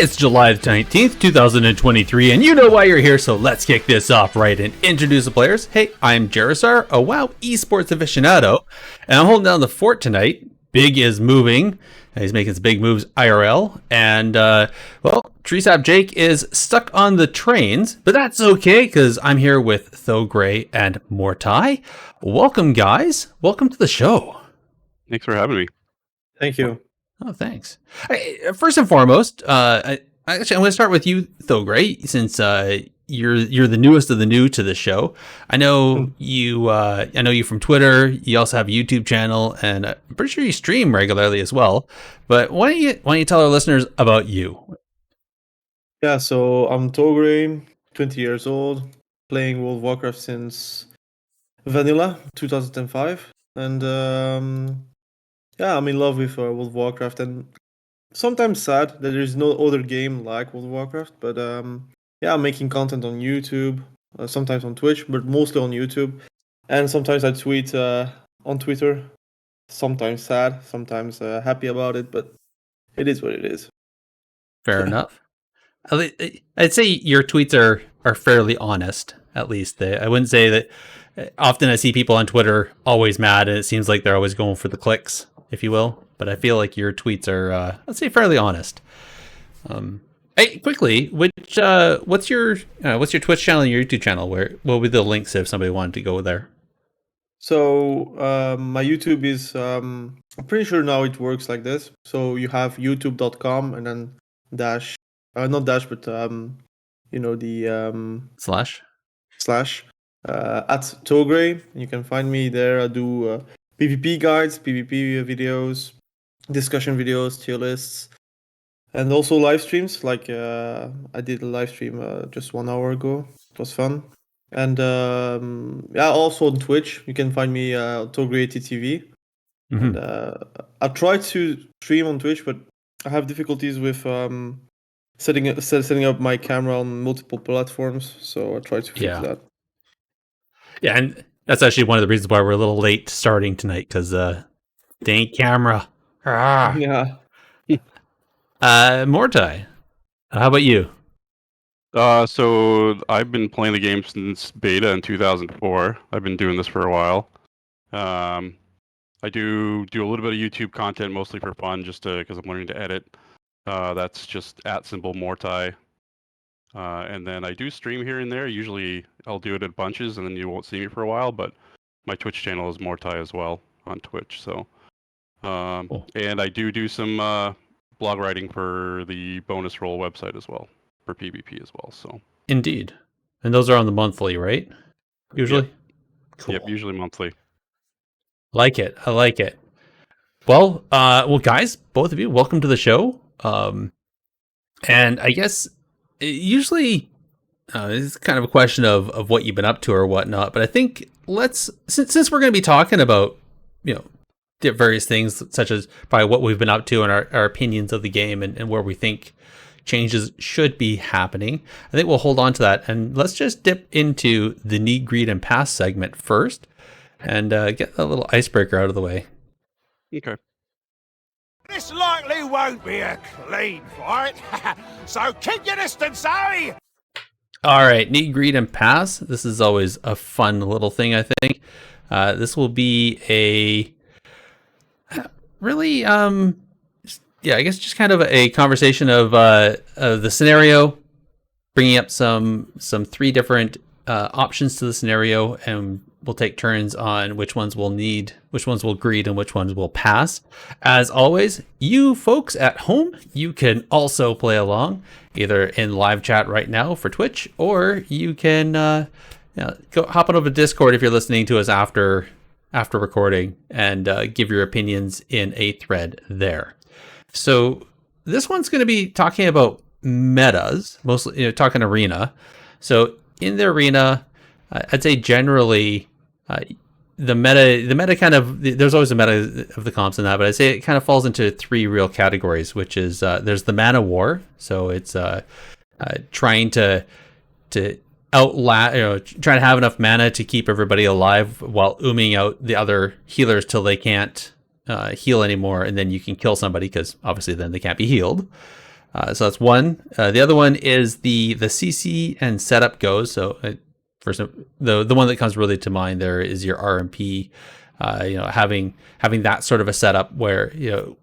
It's July the 19th, 2023, and you know why you're here, so let's kick this off right and introduce the players. Hey, I'm Gerissar, a WoW esports aficionado, and I'm holding down the fort tonight. Big is moving. He's making some big moves IRL, and, Treesap Jake is stuck on the trains, but that's okay, because I'm here with Thogrey and Mhortai. Welcome, guys. Welcome to the show. Thanks for having me. Thank you. Oh, thanks. First and foremost, I'm going to start with you, Thogrey, since you're the newest of the new to the show. I know you. I know you from Twitter. You also have a YouTube channel, and I'm pretty sure you stream regularly as well. But why don't you tell our listeners about you? Yeah, so I'm Thogrey, 20 years old, playing World of Warcraft since Vanilla 2005, and I'm in love with World of Warcraft, and sometimes sad that there's no other game like World of Warcraft. But I'm making content on YouTube, sometimes on Twitch, but mostly on YouTube. And sometimes I tweet on Twitter. Sometimes sad, sometimes happy about it, but it is what it is. Fair enough. I'd say your tweets are fairly honest, at least. I wouldn't say that. Often I see people on Twitter always mad, and it seems like they're always going for the clicks, if you will. But I feel like your tweets are, let's say, fairly honest. Hey, quickly, what's your Twitch channel and your YouTube channel? What would be the links if somebody wanted to go there? So my YouTube is, I'm pretty sure now it works like this. So you have youtube.com and then dash, not dash, but the slash at Thogrey. You can find me there. I do PvP guides, PvP videos, discussion videos, tier lists, and also live streams. Like I did a live stream just 1 hour ago. It was fun. And also on Twitch, you can find me Thogrey TV. Mm-hmm. And I try to stream on Twitch, but I have difficulties with setting up my camera on multiple platforms. So I try to fix that. Yeah, and that's actually one of the reasons why we're a little late starting tonight, because dang camera. Yeah. Mhortai, how about you? So I've been playing the game since beta in 2004. I've been doing this for a while. I do a little bit of YouTube content, mostly for fun, just because I'm learning to edit. That's just @Mhortai. And then I do stream here and there. Usually I'll do it at bunches, and then you won't see me for a while. But my Twitch channel is Mhortai as well on Twitch. So, Cool. And I do some blog writing for the Bonus Roll website as well, for PvP as well. So Indeed, and those are on the monthly, right? Usually. Yep. Cool. Yep, usually monthly. I like it. Well, guys, both of you, welcome to the show. And I guess usually it's kind of a question of what you've been up to or whatnot. But I think since we're going to be talking about, various things such as probably what we've been up to and our opinions of the game and where we think changes should be happening, I think we'll hold on to that. And let's just dip into the need, greed, and pass segment first and get a little icebreaker out of the way. Okay. This likely won't be a clean fight, so keep your distance, eh? All right, need, greed, and pass. This is always a fun little thing, I think. This will be a really, I guess just kind of a conversation of the scenario, bringing up some 3 different options to the scenario, and we'll take turns on which ones we'll need, which ones will greed, and which ones will pass. As always, you folks at home, you can also play along, either in live chat right now for Twitch, or you can go hop on over to Discord if you're listening to us after recording, and give your opinions in a thread there. So this one's going to be talking about metas, mostly talking arena. So in the arena, I'd say generally the meta kind of, there's always a meta of the comps in that, but I'd say it kind of falls into 3 real categories, which is there's the mana war. So it's trying to trying to have enough mana to keep everybody alive while ooming out the other healers till they can't heal anymore, and then you can kill somebody because obviously then they can't be healed. So that's one. The other one is the CC and setup goes. So first, the one that comes really to mind there is your RMP. Having that sort of a setup where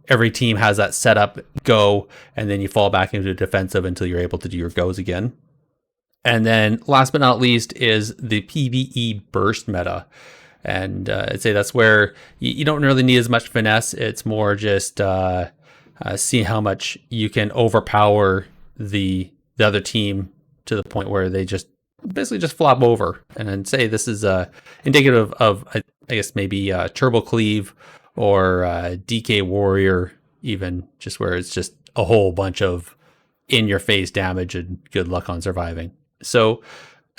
every team has that setup go, and then you fall back into defensive until you're able to do your goes again. And then last but not least is the PvE burst meta. And I'd say that's where you don't really need as much finesse. It's more just see how much you can overpower the other team to the point where they just basically just flop over. And then say this is indicative of, I guess, maybe Turbo Cleave or DK Warrior, even, just where it's just a whole bunch of in-your-face damage and good luck on surviving. So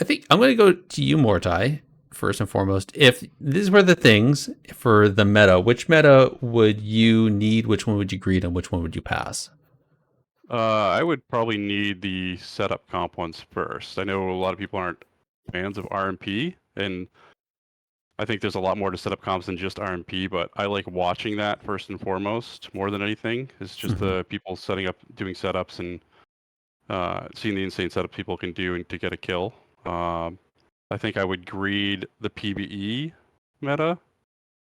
I think I'm going to go to you, Mhortai, first and foremost. If these were the things for the meta, which meta would you need? Which one would you greet, and which one would you pass? I would probably need the setup comp ones first. I know a lot of people aren't fans of RMP, and I think there's a lot more to setup comps than just RMP, but I like watching that first and foremost more than anything. It's just the people setting up, doing setups, and seeing the insane setup people can do and to get a kill. I think I would greed the PvE meta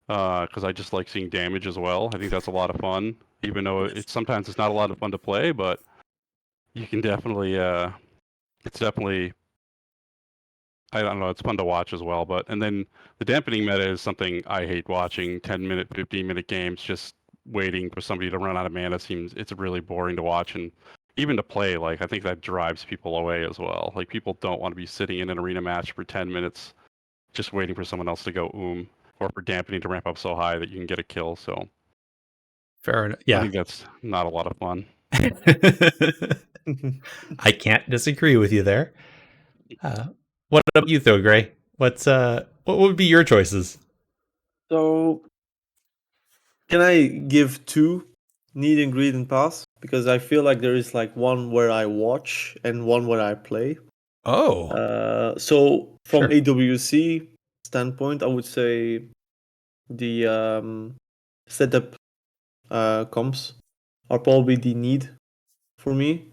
because I just like seeing damage as well. I think that's a lot of fun, even though sometimes it's not a lot of fun to play, but you can definitely it's definitely, I don't know, it's fun to watch as well. And then the dampening meta is something I hate watching. 10-minute, 15-minute games just waiting for somebody to run out of mana it's really boring to watch, and even to play. Like, I think that drives people away as well. Like, people don't want to be sitting in an arena match for 10 minutes just waiting for someone else to go or for dampening to ramp up so high that you can get a kill. So fair enough. Yeah, I think that's not a lot of fun. I can't disagree with you there. What about you, Thogrey? What would be your choices? So, can I give two, need and greed and pass? Because I feel like there is like one where I watch and one where I play. So from Sure. AWC standpoint, I would say the setup comps are probably the need for me.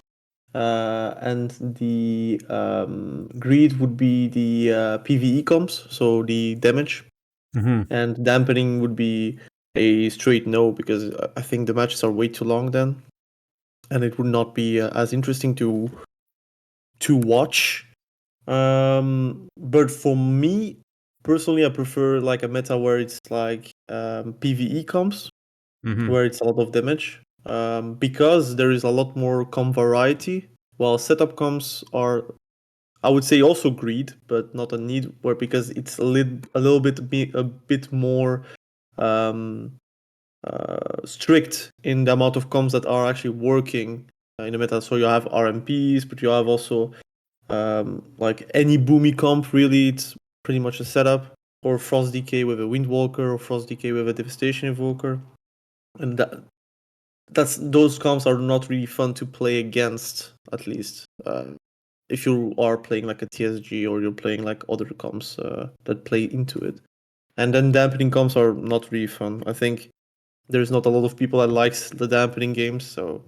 And the greed would be the PvE comps, so the damage. And dampening would be a straight no, because I think the matches are way too long then, and it would not be as interesting to watch. But for me personally, I prefer like a meta where it's like PvE comps, where it's a lot of damage, because there is a lot more comp variety, while setup comps are, I would say, also greed, but not a need, where because it's a little bit more strict in the amount of comps that are actually working in the meta. So you have RMPs, but you have also like any boomy comp. Really, it's pretty much a setup, or Frost Decay with a Windwalker, or Frost Decay with a Devastation Evoker, and those comps are not really fun to play against, at least. If you are playing like a TSG, or you're playing like other comps that play into it. And then dampening comps are not really fun. I think there's not a lot of people that likes the dampening games, so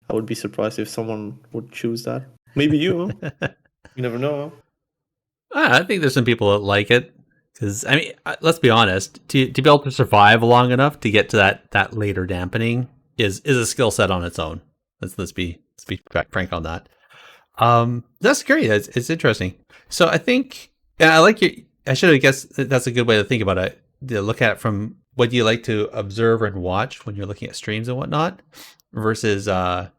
I would be surprised if someone would choose that. Maybe you, huh? You never know, huh? I think there's some people that like it, because I mean, let's be honest, to be able to survive long enough to get to that later dampening is a skill set on its own. Let's be frank on that. That's great. It's interesting. So I think, and I should have guessed that's a good way to think about it. To look at it from what you like to observe and watch when you're looking at streams and whatnot, versus the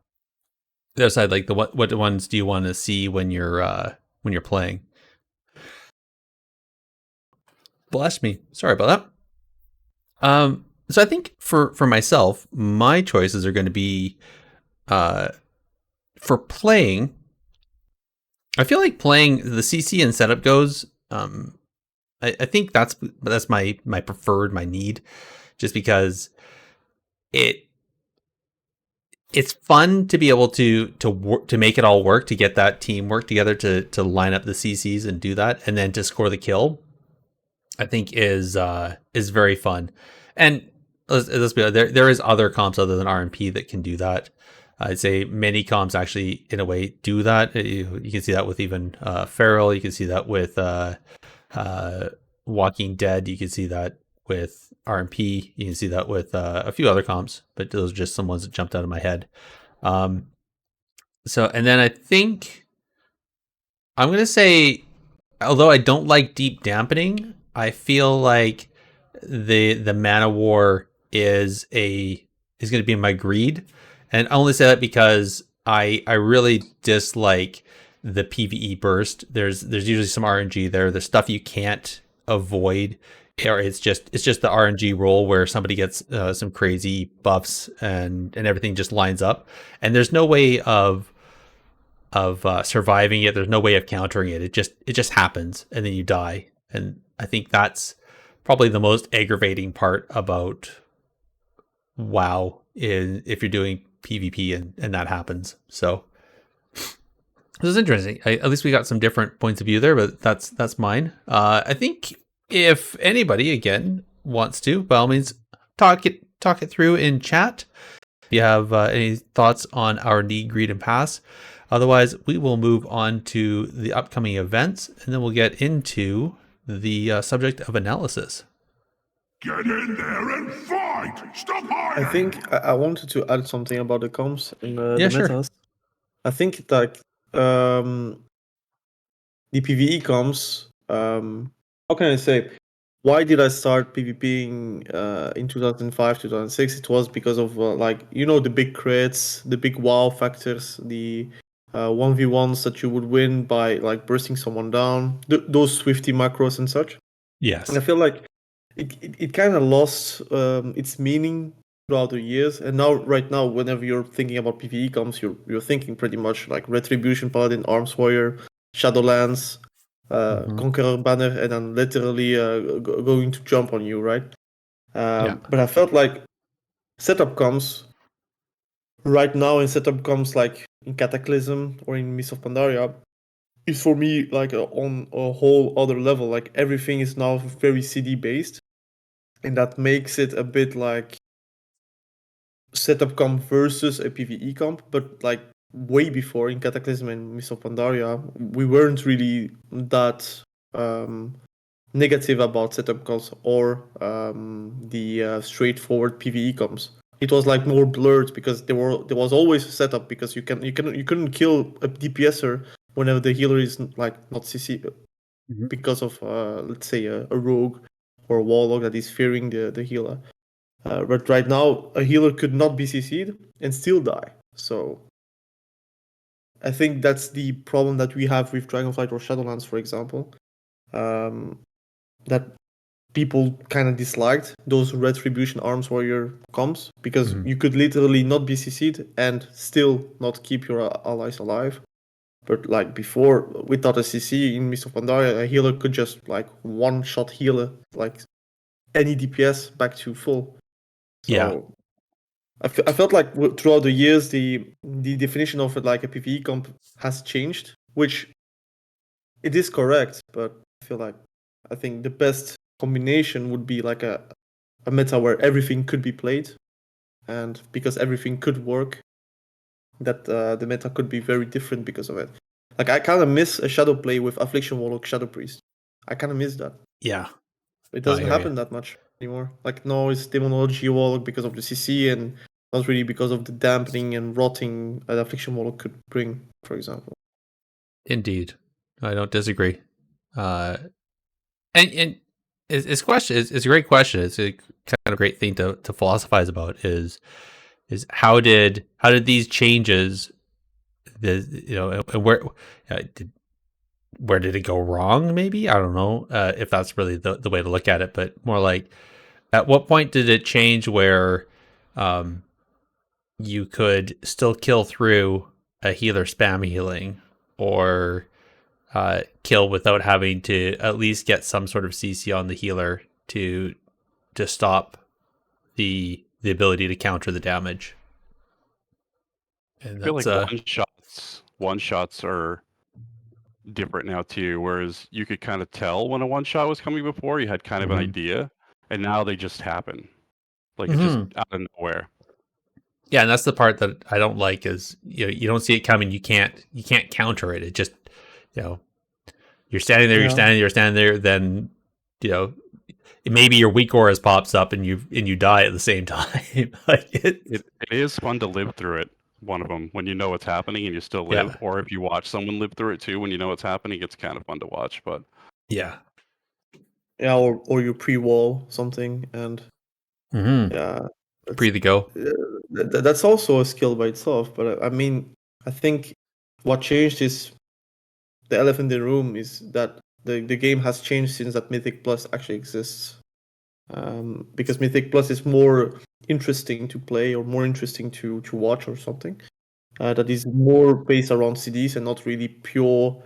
other side, like what ones do you want to see when you're playing? Bless me. Sorry about that. So I think for myself, my choices are going to be for playing. I feel like playing the CC and setup goes. I think that's my preferred, my need, just because it's fun to be able to make it all work, to get that team work together to line up the CCs and do that, and then to score the kill. I think is very fun. And let's be honest, there is other comps other than RMP that can do that. I'd say many comps actually, in a way, do that. You can see that with even Feral. You can see that with Walking Dead. You can see that with RMP. You can see that with a few other comps, but those are just some ones that jumped out of my head. And then I think I'm going to say, although I don't like deep dampening, I feel like the Mana War is going to be my greed. And I only say that because I really dislike the PvE burst. There's usually some RNG there. There's stuff you can't avoid, or it's just the RNG roll where somebody gets some crazy buffs and everything just lines up, and there's no way of surviving it. There's no way of countering it. It just happens, and then you die. And I think that's probably the most aggravating part about WoW if you're doing PvP and that happens. So this is interesting. At least we got some different points of view there, but that's mine. I think if anybody again wants to, by all means, talk it through in chat. If you have any thoughts on our Need, Greed, and Pass. Otherwise, we will move on to the upcoming events, and then we'll get into the subject of analysis. Get in there and fight! Stop hiding! I think I wanted to add something about the comps and Yeah, the sure. metas. I think like the PvE comps. How can I say? Why did I start PvPing in 2005, 2006? It was because of the big crits, the big wow factors, the 1v1s that you would win by like bursting someone down, those Swifty macros and such. Yes. And I feel like it kind of lost its meaning throughout the years. And right now, whenever you're thinking about PvE comps, you're thinking pretty much like Retribution Paladin, Arms Warrior, Shadowlands, Conqueror Banner, and then literally going to jump on you, right? But I felt like setup comps right now in setup comps like in Cataclysm or in Mists of Pandaria is for me like on a whole other level. Like everything is now very CD based, and that makes it a bit like setup comp versus a PvE comp. But like way before in Cataclysm and Mists of Pandaria, we weren't really that negative about setup comps or the straightforward PvE comps. It was like more blurred because there was always a setup because you couldn't kill a DPSer whenever the healer is like not CC because of let's say a rogue or a warlock that is fearing the healer. But right now a healer could not be CC'd and still die. So I think that's the problem that we have with Dragonflight or Shadowlands, for example. That people kind of disliked those Retribution Arms Warrior comps because you could literally not be CC'd and still not keep your allies alive. But like before, without a CC in Mist of Pandaria, a healer could just like one-shot healer like any DPS back to full. So Yeah. I felt like throughout the years the definition of it like a PvE comp has changed, which it is correct, but I think the best combination would be like a meta where everything could be played, and because everything could work, that the meta could be very different because of it. Like I kind of miss a shadow play with Affliction Warlock Shadow Priest. I kind of miss that. Yeah. It doesn't happen that much anymore. Like no, it's Demonology Warlock because of the CC and not really because of the dampening and rotting that Affliction Warlock could bring, for example. Indeed, I don't disagree. And it's a great question. It's a kind of great thing to philosophize about. Is how did these changes, where did it go wrong? Maybe, I don't know if that's really the way to look at it, but more like at what point did it change where you could still kill through a healer spam healing or kill without having to at least get some sort of CC on the healer to stop the ability to counter the damage. And I feel like one shots are different now too, whereas you could kind of tell when a one shot was coming before. You had kind of an idea, and now they just happen. Like it's just out of nowhere. Yeah, and that's the part that I don't like is you don't see it coming. You can't counter it. It just you know you're standing there, Yeah. you're standing there. Then you know maybe your weak auras pops up and you die at the same time. Like It is fun to live through it. One of them when you know what's happening and you still live, yeah, or if you watch someone live through it too when you know what's happening, it's kind of fun to watch. But yeah. Yeah, or you pre-wall something, and Mm-hmm. yeah, that's Pre the go. that's also a skill by itself. But I mean, I think what changed is the elephant in the room is that the game has changed since that Mythic Plus actually exists. Because Mythic Plus is more interesting to play or more interesting to watch or something. That is more based around CDs and not really pure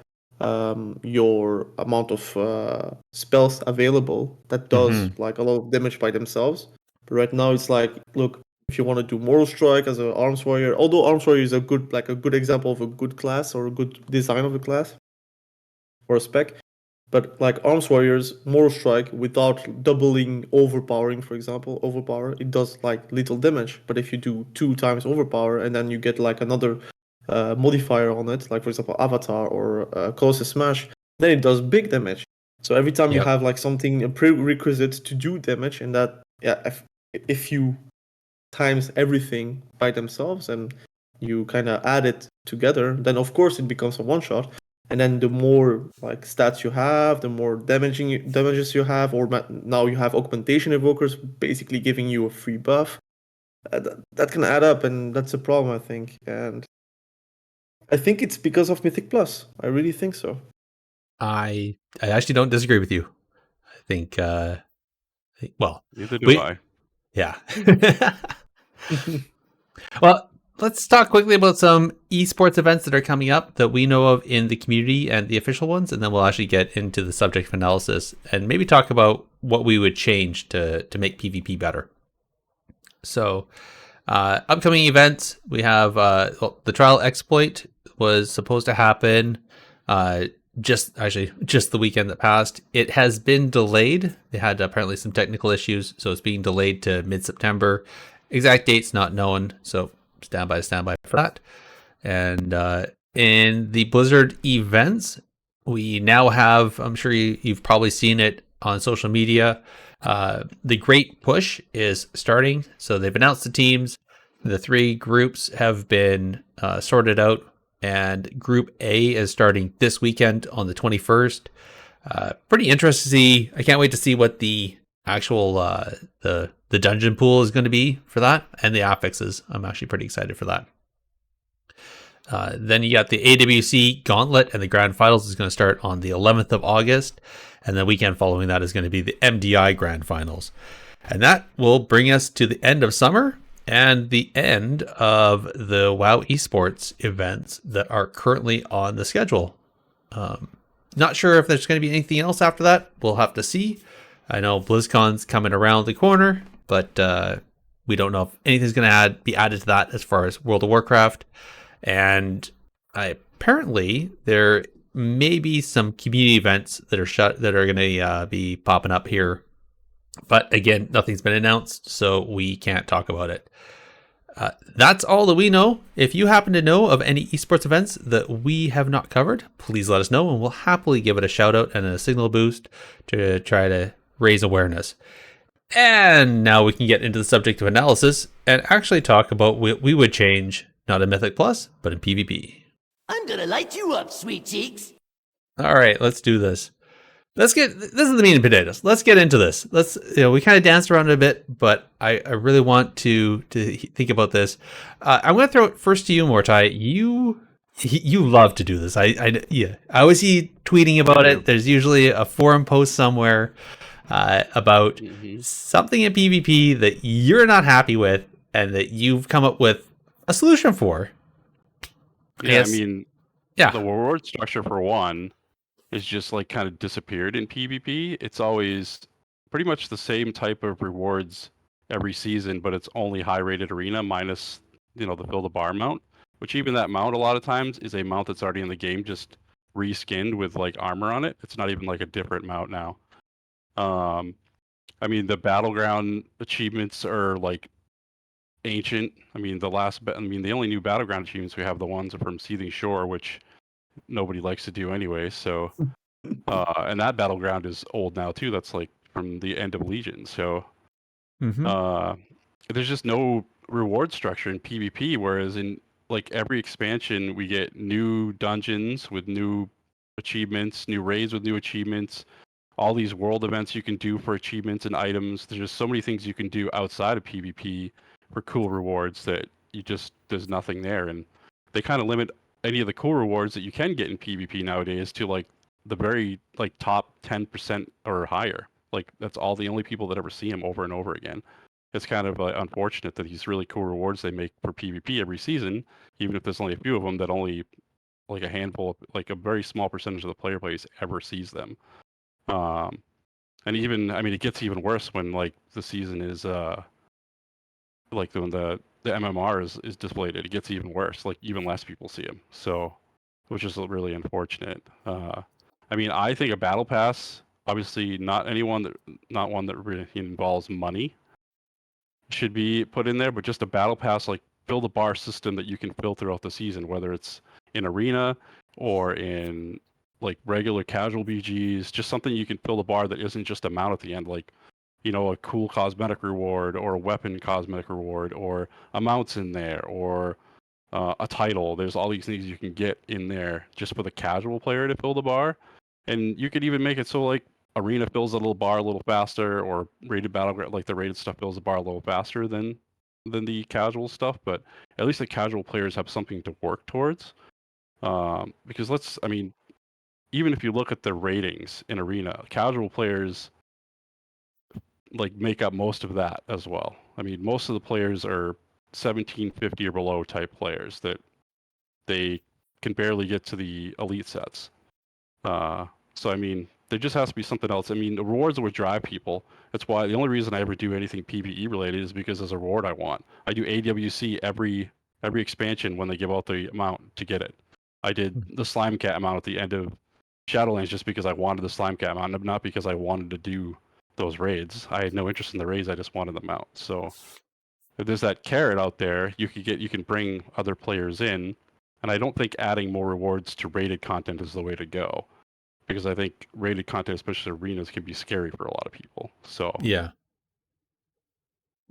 your amount of spells available that does Mm-hmm. like a lot of damage by themselves. But right now it's like, look, if you want to do Moral Strike as an Arms Warrior, although Arms Warrior is a good example of a good class or a good design of a class or a spec, but like Arms Warriors, Moral Strike without doubling overpowering, for example, overpower, it does like little damage. But if you do 2 times overpower and then you get like another modifier on it, like for example Avatar or Colossus Smash, then it does big damage. So every time you Yep. have like something a prerequisite to do damage, and that if you times everything by themselves and you kind of add it together, then of course it becomes a one shot. And then the more like stats you have, the more damages you have, or now you have augmentation evokers basically giving you a free buff. That can add up, and that's a problem, I think. And I think it's because of Mythic Plus. I really think so. I actually don't disagree with you. I think well neither do we I. yeah. Well, let's talk quickly about some esports events that are coming up that we know of in the community and the official ones, and then we'll actually get into the subject of analysis and maybe talk about what we would change to make PvP better. So, upcoming events, we have the trial exploit was supposed to happen just the weekend that passed. It has been delayed. They had apparently some technical issues, so it's being delayed to mid-September. Exact date's not known, so stand by for that. And in the Blizzard events, we now have, I'm sure you've probably seen it on social media, the Great Push is starting. So they've announced the teams. The 3 groups have been sorted out, and Group A is starting this weekend on the 21st. Pretty interesting to see. I can't wait to see what the actual the dungeon pool is going to be for that, and the affixes. I'm actually pretty excited for that. Then you got the AWC Gauntlet, and the Grand Finals is going to start on the 11th of August. And the weekend following that is going to be the MDI Grand Finals. And that will bring us to the end of summer and the end of the WoW esports events that are currently on the schedule. Not sure if there's going to be anything else after that. We'll have to see. I know BlizzCon's coming around the corner, but we don't know if anything's going to be added to that as far as World of Warcraft. And apparently there may be some community events that are going to be popping up here, but again, nothing's been announced, so we can't talk about it. That's all that we know. If you happen to know of any esports events that we have not covered, please let us know, and we'll happily give it a shout out and a signal boost to try to raise awareness. And now we can get into the subject of analysis and actually talk about what we would change, not in Mythic Plus, but in PvP. I'm gonna light you up, sweet cheeks. All right, let's do this. This is the meat and potatoes. Let's get into this. We kind of danced around it a bit, but I really want to think about this. I'm going to throw it first to you, Mhortai. You love to do this. I always see you tweeting about it. There's usually a forum post somewhere about something in PvP that you're not happy with and that you've come up with a solution for. Yeah, I mean, yeah, the reward structure for one is just like kind of disappeared in PvP. It's always pretty much the same type of rewards every season, but it's only high rated arena minus, the fill the bar mount, which even that mount a lot of times is a mount that's already in the game, just reskinned with like armor on it. It's not even like a different mount now. I mean, the battleground achievements are like ancient. I mean, the only new battleground achievements we have the ones from Seething Shore, which nobody likes to do anyway. So, and that battleground is old now too. That's like from the end of Legion. So, Mm-hmm. there's just no reward structure in PvP. Whereas in like every expansion, we get new dungeons with new achievements, new raids with new achievements, all these world events you can do for achievements and items. There's just so many things you can do outside of PvP for cool rewards that there's nothing there, and they kind of limit any of the cool rewards that you can get in PvP nowadays to like the very like top 10% or higher. Like that's all the only people that ever see him over and over again. It's kind of unfortunate that these really cool rewards they make for PvP every season, even if there's only a few of them, that only like a handful, like a very small percentage of the player base ever sees them. Um, and even, I mean, it gets even worse when like the season is like when the MMR is displayed. It gets even worse. Like even less people see him. So, which is really unfortunate. I mean, I think a battle pass, obviously not one that really involves money, should be put in there, but just a battle pass like fill the bar system that you can fill throughout the season, whether it's in arena or in like regular casual BGs, just something you can fill the bar that isn't just a mount at the end, like a cool cosmetic reward or a weapon cosmetic reward or a mount's in there or a title. There's all these things you can get in there just for the casual player to fill the bar, and you could even make it so like arena fills a little bar a little faster, or rated battleground like the rated stuff fills the bar a little faster than the casual stuff. But at least the casual players have something to work towards. Because I mean, even if you look at the ratings in arena, casual players like make up most of that as well. I mean, most of the players are 1750 or below type players that they can barely get to the elite sets. So I mean, there just has to be something else. I mean, the rewards are what drive people. That's why the only reason I ever do anything PvE related is because there's a reward I want. I do AWC every expansion when they give out the amount to get it. I did the Slime Cat amount at the end of Shadowlands just because I wanted the Slime Cat amount, not because I wanted to do those raids. I had no interest in the raids. I just wanted them out. So if there's that carrot out there, you can bring other players in, and I don't think adding more rewards to rated content is the way to go, because I think rated content, especially arenas, can be scary for a lot of people. So Yeah.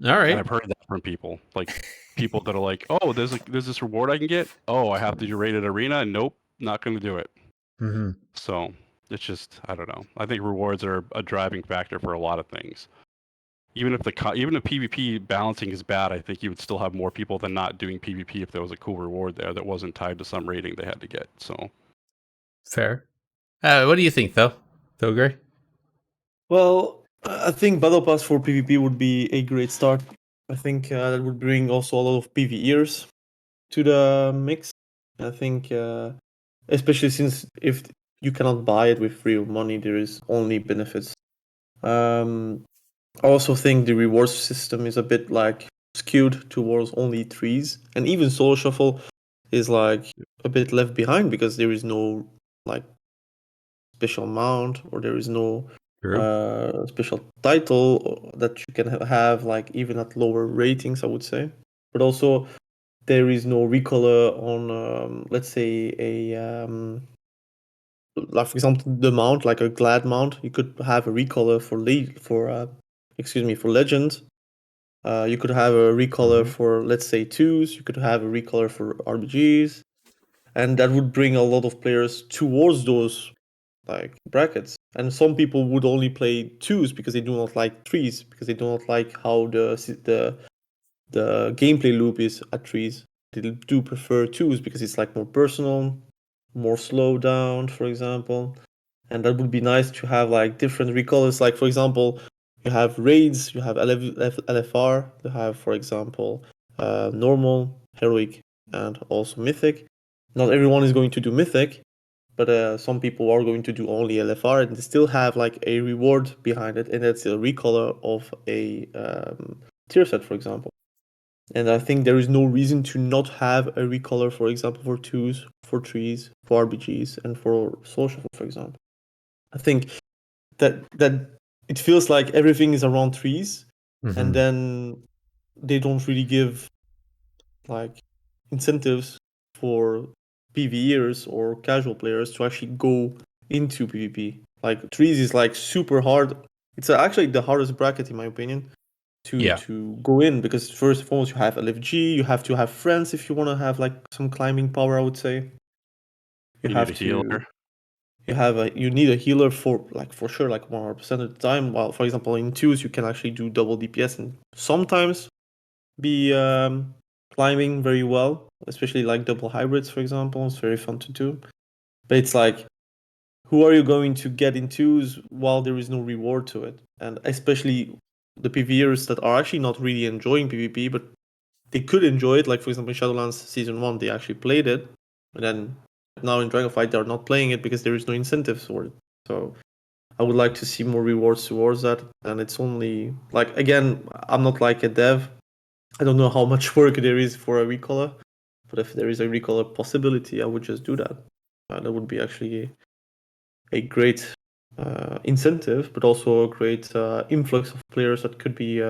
All and right. I've heard that from people, like people that are like, oh, there's this reward I can get. Oh, I have to do rated arena. Nope, not going to do it. Mm-hmm. So it's just, I don't know. I think rewards are a driving factor for a lot of things. Even if PvP balancing is bad, I think you would still have more people than not doing PvP if there was a cool reward there that wasn't tied to some rating they had to get. So Fair. What do you think, though, Thogrey? Well, I think Battle Pass for PvP would be a great start. I think that would bring also a lot of PvEers to the mix. I think, especially since if you cannot buy it with real money, there is only benefits. I also think the reward system is a bit like skewed towards only trees, and even Solo Shuffle is like a bit left behind because there is no like special mount, or there is no True. special title that you can have like even at lower ratings, I would say. But also there is no recolor on let's say a like for example the mount, like a glad mount. You could have a recolor for legend. You could have a recolor for, let's say, twos. You could have a recolor for RBGs, and that would bring a lot of players towards those like brackets. And some people would only play twos because they do not like threes, because they do not like how the gameplay loop is at threes. They do prefer twos because it's like more personal, more slow down, for example. And that would be nice to have like different recolors. Like for example, you have raids, you have LFR, you have, for example, normal, heroic, and also mythic. Not everyone is going to do mythic, but some people are going to do only LFR, and they still have like a reward behind it, and that's a recolor of a tier set, for example. And I think there is no reason to not have a recolor, for example, for twos, for threes, for RBGs, and for social, for example. I think that it feels like everything is around trees, and then they don't really give like incentives for PvEers or casual players to actually go into PvP. Like threes is like super hard. It's actually the hardest bracket in my opinion to go in, because first and foremost you have LFG, you have to have friends if you want to have like some climbing power, I would say. You You need have a to healer. you need a healer for sure, like 100% of the time. While for example in twos you can actually do double DPS and sometimes be climbing very well, especially like double hybrids, for example. It's very fun to do. But it's like, who are you going to get in twos while there is no reward to it? And especially the PvEers that are actually not really enjoying PvP, but they could enjoy it. Like for example, in Shadowlands Season 1, they actually played it. And then now in Dragonfight, they're not playing it because there is no incentives for it. So I would like to see more rewards towards that. And it's only, like, again, I'm not like a dev. I don't know how much work there is for a recolor, but if there is a recolor possibility, I would just do that. That would be actually a great incentive, but also a great influx of players that could be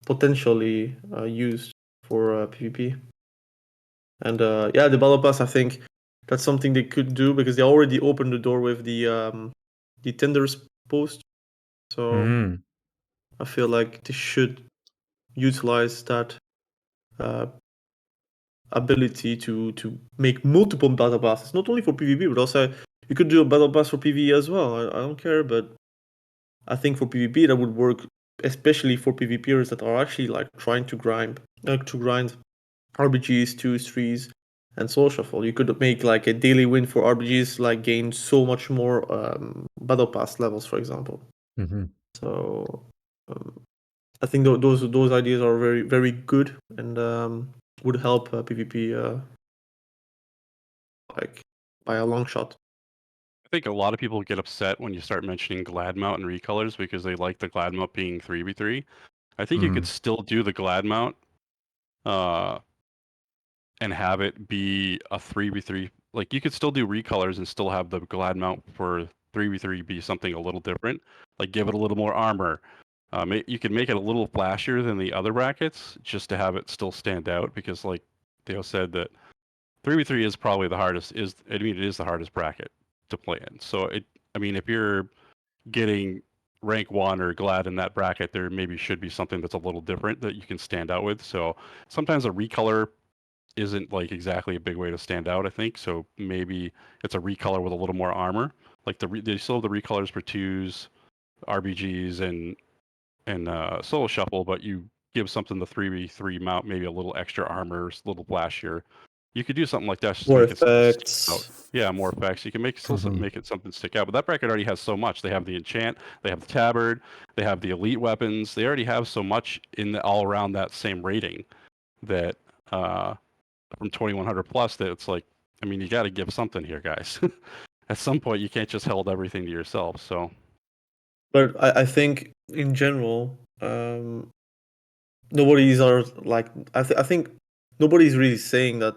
potentially used for PvP. And yeah, the Battle Pass, I think that's something they could do because they already opened the door with the tenders post. So I feel like they should utilize that uh, ability to make multiple battle passes, not only for PvP, but also you could do a battle pass for PvE as well. I don't care, but I think for PvP that would work, especially for PvPers that are actually like trying to grind RBGs, twos, threes, and soul shuffle. You could make like a daily win for RBGs, like gain so much more battle pass levels, for example. So I think those ideas are very very good and would help PvP like by a long shot. I think a lot of people get upset when you start mentioning Gladmount and recolors because they like the Gladmount being 3v3. I think you could still do the Gladmount and have it be a 3v3. Like you could still do recolors and still have the Gladmount for 3v3 be something a little different. Like give it a little more armor. You could make it a little flashier than the other brackets just to have it still stand out because like Theo said that 3v3 is probably the hardest it is the hardest bracket to play in. So if you're getting rank 1 or glad in that bracket, there maybe should be something that's a little different that you can stand out with. So sometimes a recolor isn't like exactly a big way to stand out, I think. So maybe it's a recolor with a little more armor. Like they still have the recolors for twos, RBGs, and solo shuffle, but you give something the 3v3 mount maybe a little extra armor, a little flashier. You could do something like that just to More make it still stick out. effects. Yeah, more effects. You can make make it something stick out. But that bracket already has so much. They have the enchant, they have the tabard, they have the elite weapons. They already have so much all around that same rating that from 2100 plus that it's like, you got to give something here, guys. At some point, you can't just hold everything to yourself. So, But I think in general, nobody's are like I think nobody's really saying that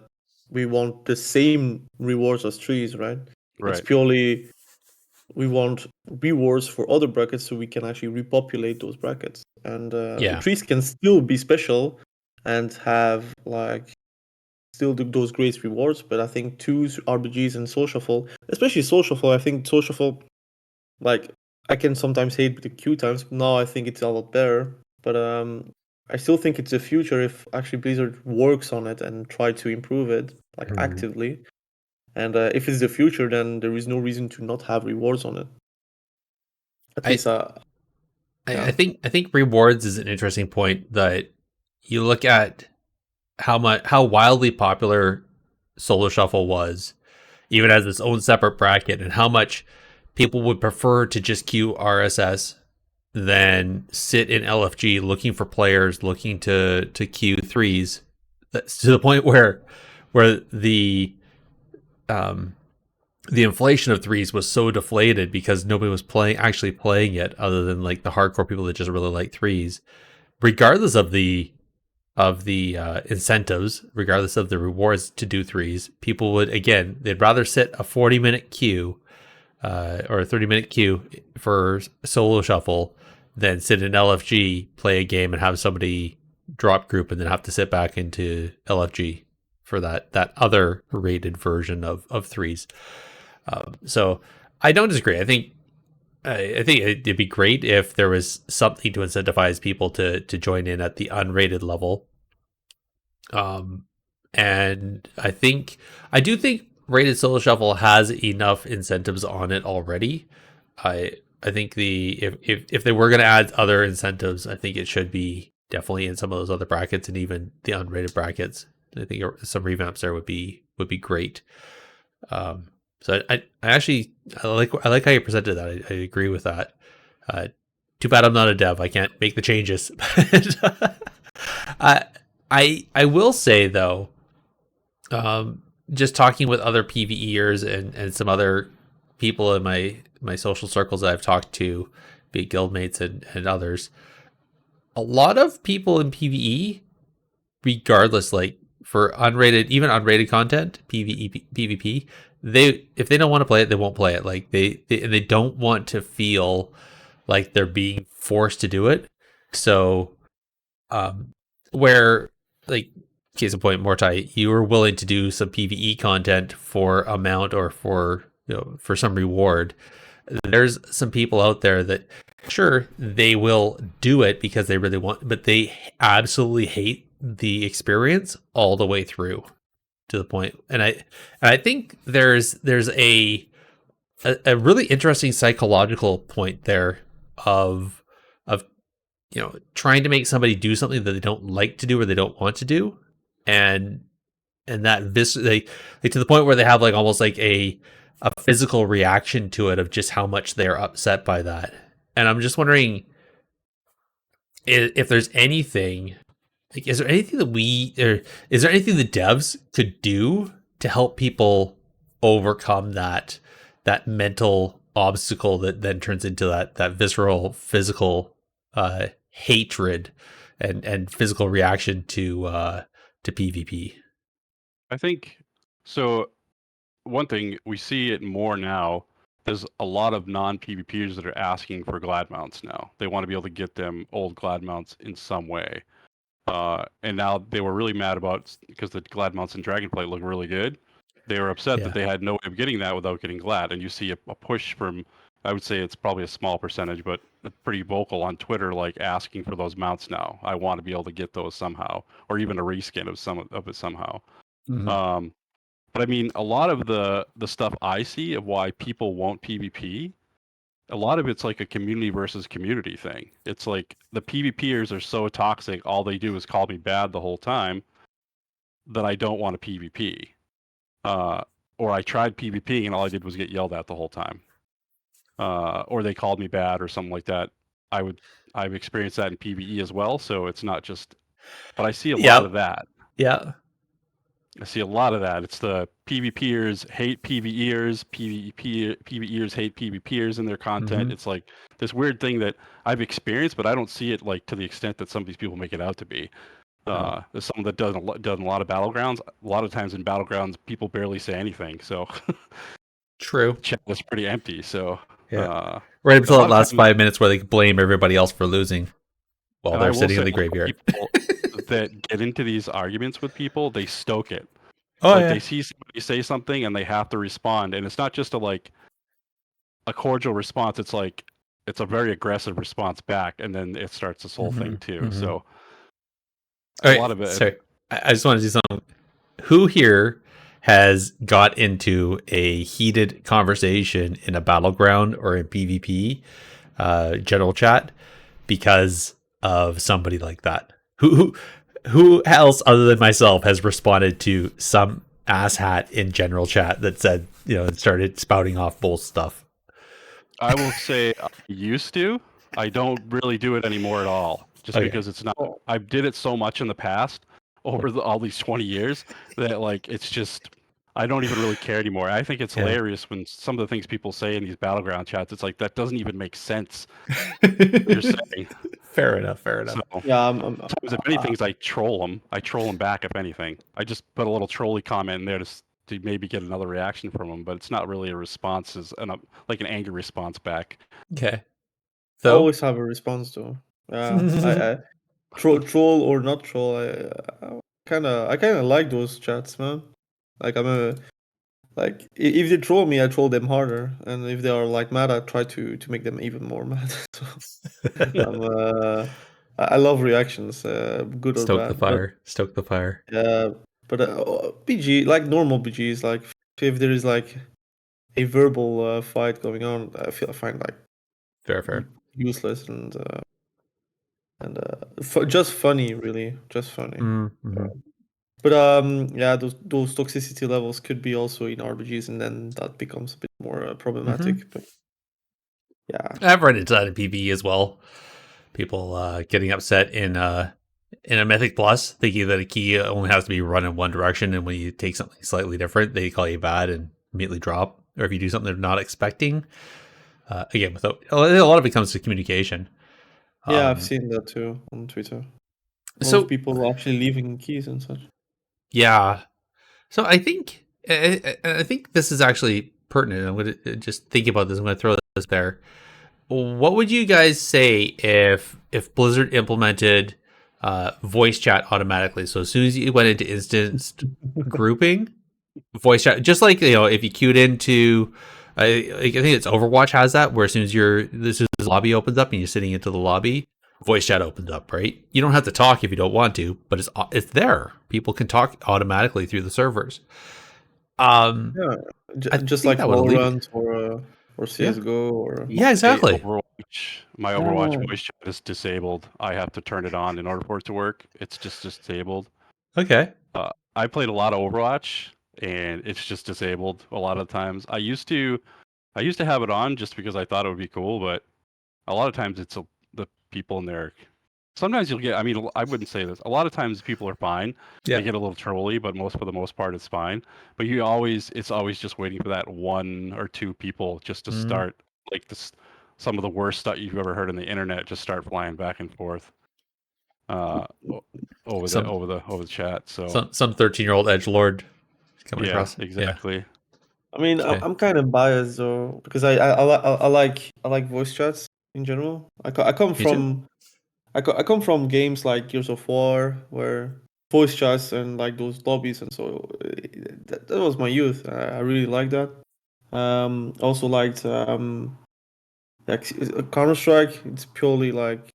we want the same rewards as trees, right? It's right. purely we want rewards for other brackets so we can actually repopulate those brackets. And the trees can still be special and have like still do those great rewards, but I think twos, RBGs, and Soul Shuffle, especially Soul Shuffle, I think Soul Shuffle, like I can sometimes hate the queue times, but now I think it's a lot better. But I still think it's the future if actually Blizzard works on it and try to improve it like actively. And if it's the future, then there is no reason to not have rewards on it. At least, I think rewards is an interesting point that you look at how wildly popular Solo Shuffle was, even as its own separate bracket, and how much people would prefer to just queue RSS than sit in LFG looking for players looking to queue threes. That's to the point where the inflation of threes was so deflated because nobody was actually playing it other than like the hardcore people that just really like threes, regardless of the incentives, regardless of the rewards to do threes. People would, again, they'd rather sit a 40-minute queue or a 30-minute queue for Solo Shuffle than sit in LFG, play a game, and have somebody drop group and then have to sit back into LFG for that other rated version of threes. So I don't disagree. I think it'd be great if there was something to incentivize people to join in at the unrated level. And I do think rated solo shuffle has enough incentives on it already. I think if they were going to add other incentives, I think it should be definitely in some of those other brackets and even the unrated brackets. I think some revamps there would be great. So I like how you presented that. I agree with that. Too bad I'm not a dev. I can't make the changes. I will say though, just talking with other PvEers and some other people in my social circles that I've talked to, be it guildmates and others, a lot of people in PvE, regardless, like for even unrated content, PvE, PvP, if they don't want to play it, they won't play it. Like they don't want to feel like they're being forced to do it. So, where, like, case in point, Mhortai, you were willing to do some PvE content for a mount or for some reward. There's some people out there that, sure, they will do it because they really want, but they absolutely hate the experience all the way through to the point. And I think there's a really interesting psychological point there of trying to make somebody do something that they don't like to do or they don't want to do, and that to the point where they have like almost like a physical reaction to it of just how much they're upset by that. And I'm just wondering if there's anything, like, is there anything is there anything the devs could do to help people overcome that mental obstacle that then turns into that visceral physical hatred and physical reaction to PvP? I think so. One thing we see it more now. There's a lot of non-PvPers that are asking for glad mounts now. They want to be able to get them old glad mounts in some way. And now they were really mad about, because the glad mounts in Dragonflight look really good. They were upset that they had no way of getting that without getting glad. And you see a push from, I would say it's probably a small percentage, but pretty vocal on Twitter, like asking for those mounts now. I want to be able to get those somehow, or even a reskin of some of it somehow. Mm-hmm. But I mean, a lot of the stuff I see of why people won't PvP, a lot of it's like a community versus community thing. It's like the PvPers are so toxic, all they do is call me bad the whole time, that I don't want to PvP. Or I tried PvPing and all I did was get yelled at the whole time. Or they called me bad or something like that. I've experienced that in PvE as well, so it's not just, but I see a lot of that. Yeah. I see a lot of that. It's the PvPers hate PvEers, PvEers hate PvPers in their content. Mm-hmm. It's like this weird thing that I've experienced, but I don't see it like to the extent that some of these people make it out to be. There's someone that does a lot of battlegrounds. A lot of times in battlegrounds, people barely say anything. So True. chat is pretty empty. So right until the last 5 minutes where they blame everybody else for losing while they're sitting in the graveyard. People that get into these arguments with people, they stoke it. They see somebody say something and they have to respond, and it's not just a cordial response. It's like it's a very aggressive response back, and then it starts this whole thing too. Mm-hmm. So a lot of it. Sorry, I just want to do something. Who here has got into a heated conversation in a battleground or in PvP general chat because of somebody like that? Who else other than myself has responded to some asshat in general chat that said, started spouting off bull stuff? I will say I used to. I don't really do it anymore at all, just because it's not. I did it so much in the past over all these 20 years that it's just, I don't even really care anymore. I think it's hilarious when some of the things people say in these battleground chats, it's like, that doesn't even make sense. You're saying. Fair enough. So, sometimes if anything, I troll them. I troll them back if anything. I just put a little trolly comment in there to maybe get another reaction from them, but it's not really a response, like an angry response back. Okay. So I always have a response to. troll or not troll, I kind of like those chats, man. Like if they troll me, I troll them harder, and if they are like mad, I try to make them even more mad. So I love reactions, good or Stoke the bad. But fire. Stoke the fire. BG, like normal BGs, like if there is like a verbal fight going on, I find like Fair. useless and just funny, really, just funny. Mm-hmm. But yeah, those toxicity levels could be also in RPGs, and then that becomes a bit more problematic. But yeah, I've run into that in PvE as well. People getting upset in a Mythic Plus, thinking that a key only has to be run in one direction, and when you take something slightly different, they call you bad and immediately drop. Or if you do something they're not expecting, again, without a lot of it comes to communication. yeah, I've seen that too on Twitter. A lot of So people actually leaving keys and such. yeah, so I think this is actually pertinent. I'm going to just think about this. I'm going to throw this there. What would you guys say if Blizzard implemented voice chat automatically? So as soon as you went into instanced grouping, voice chat, just like if you queued into, I think it's Overwatch has that, where as soon as the lobby opens up and you're sitting into the lobby, voice chat opens up, right? You don't have to talk if you don't want to, but it's there. People can talk automatically through the servers. Yeah, I just think like that would alleviate. Valorant or Yeah, CS:GO or yeah, exactly. My Overwatch yeah. voice chat is disabled. I have to turn it on in order for it to work. It's just disabled. Okay. I played a lot of Overwatch, and it's just disabled a lot of times. I used to have it on just because I thought it would be cool, but a lot of times the people in there. Sometimes you'll get. I mean, I wouldn't say this. A lot of times people are fine. Yeah. They get a little trolly, but for the most part, it's fine. But it's always just waiting for that one or two people just to Mm. start like this. Some of the worst stuff you've ever heard on the internet just start flying back and forth uh, Some over the chat. So some 13-year-old edgelord coming yeah, across. Yeah. exactly. I mean, Okay. I'm kind of biased though because I like voice chats in general. I come Me too. from I come from games like Gears of War where voice chats and like those lobbies and so that was my youth. I really liked that. Also liked like Counter Strike. It's purely like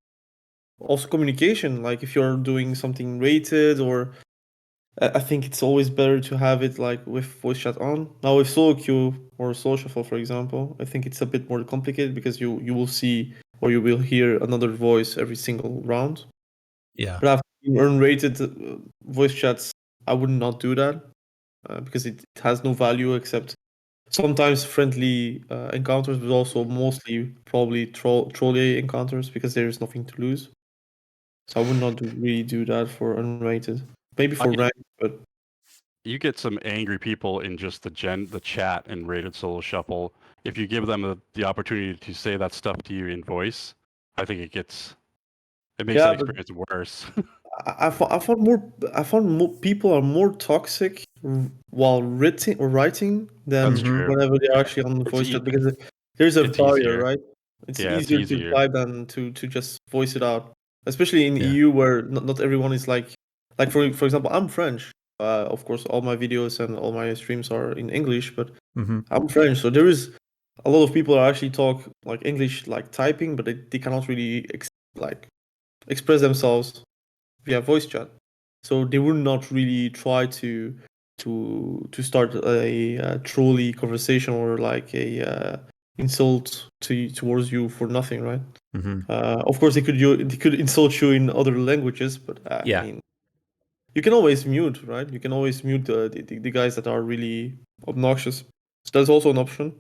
also communication. Like if you're doing something rated or I think it's always better to have it like with voice chat on. Now with solo queue or solo shuffle, for example, I think it's a bit more complicated because you will see or you will hear another voice every single round. Yeah. But after unrated voice chats, I would not do that because it has no value except sometimes friendly encounters, but also mostly probably trolley encounters because there is nothing to lose. So I would not really do that for unrated. Maybe for ranked, but You get some angry people in just the chat and rated solo shuffle. If you give them the opportunity to say that stuff to you in voice, I think it makes that yeah, but experience worse. I found more people are more toxic while writing That's than Mhm. true. whenever they're actually on the It's voice e- chat because there's a it's barrier, easier. right? It's Yeah, it's easier to easier. type than to just voice it out, especially in Yeah. EU where not everyone is like for example, I'm French. Of course, all my videos and all my streams are in English, but Mm-hmm. I'm French, so there is a lot of people that actually talk like English, like typing, but they cannot really like express themselves via voice chat. So they would not really try to start a trolley conversation or like a insult towards you for nothing, right? Mm-hmm. Of course, they could insult you in other languages, but I Yeah. mean, you can always mute, right? You can always mute the guys that are really obnoxious. So that's also an option.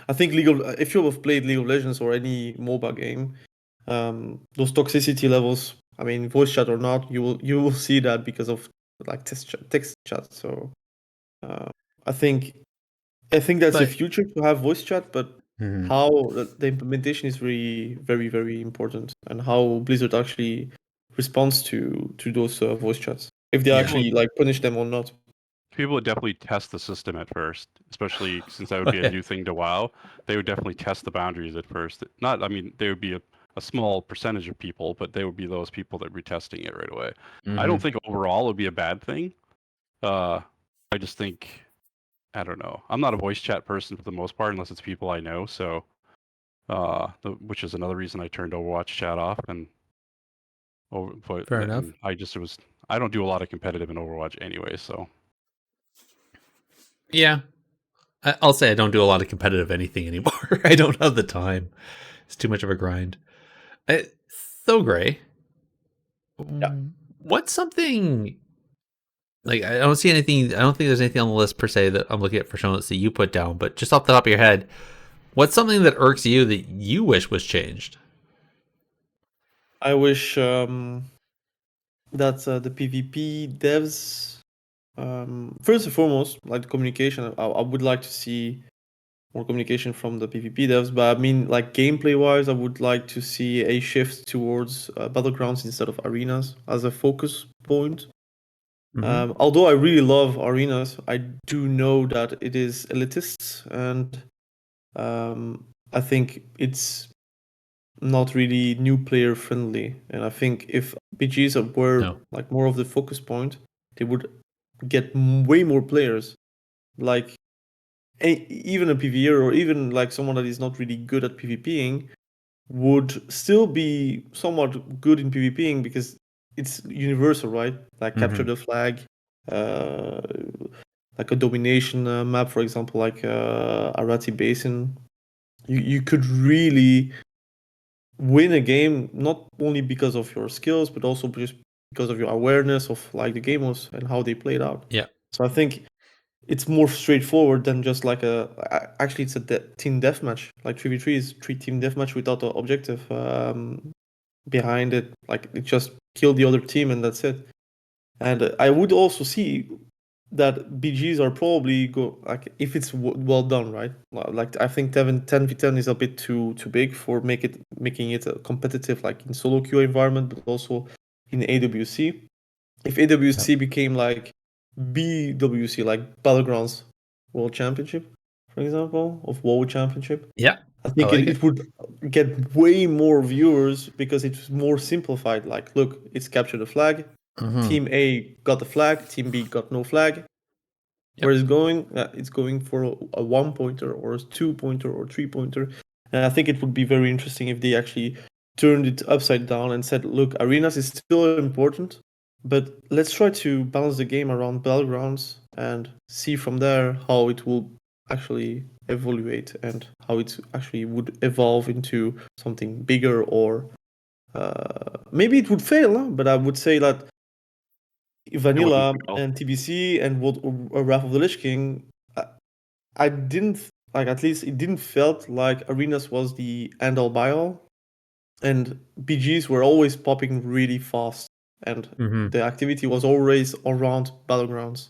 I think if you have played League of Legends or any MOBA game, those toxicity levels, I mean, voice chat or not, you will see that because of like text chat. So uh, I think that's the But future to have voice chat, but Mhm. how the implementation is really very very important, and how Blizzard actually responds to those voice chats if they Yeah. actually like punish them or not. People would definitely test the system at first, especially since that would be a new thing to WoW. They would definitely test the boundaries at first. Not, I mean, they would be a small percentage of people, but they would be those people that would be testing it right away. I Mhm. don't think overall it would be a bad thing. I just think, I don't know. I'm not a voice chat person for the most part, unless it's people I know. So, which is another reason I turned Overwatch chat off. Fair enough. I don't do a lot of competitive in Overwatch anyway. So Yeah. I'll say I don't do a lot of competitive anything anymore. I don't have the time. It's too much of a grind. Thogrey, Yeah. what's something like I don't see anything. I don't think there's anything on the list per se that I'm looking at for show notes that you put down. But just off the top of your head, what's something that irks you that you wish was changed? I wish that the PvP devs, first and foremost, like the communication. I would like to see more communication from the PvP devs, but I mean, like gameplay wise, I would like to see a shift towards battlegrounds instead of arenas as a focus point. Although I really love arenas, I do know that it is elitist, and I think it's not really new player friendly. And I think if BGs were No. like more of the focus point, they would get way more players. Like even a PvEer or even like someone that is not really good at PvPing would still be somewhat good in PvPing because it's universal, right? Like capture the flag, uh, like a domination map, for example, like Arati Basin. You could really win a game not only because of your skills but also just because of your awareness of like the game was and how they played out. Yeah. So I think it's more straightforward than just like actually it's a team deathmatch. Like 3v3 is 3 team deathmatch without the objective behind it. Like it just kill the other team and that's it. And I would also see that BGs are probably go like if it's well done, right? Like I think 10v10 is a bit too big for making it a competitive like in solo queue environment, but also in AWC. If AWC became like BWC, like Battlegrounds World Championship, for example, of WoW Championship, Yeah. I think like it would get way more viewers because it's more simplified. Like, look, it's capture the flag. Team A got the flag. Team B got no flag. Where it's going? It's going for a 1-pointer or a 2-pointer or 3-pointer. And I think it would be very interesting if they actually turned it upside down and said, look, arenas is still important, but let's try to balance the game around battlegrounds and see from there how it will actually evaluate and how it actually would evolve into something bigger or maybe it would fail, huh? But I would say that Vanilla fail. and TBC and Wrath of the Lich King, I didn't like at least it didn't felt like arenas was the end all by all, and BGs were always popping really fast, and the activity was always around battlegrounds.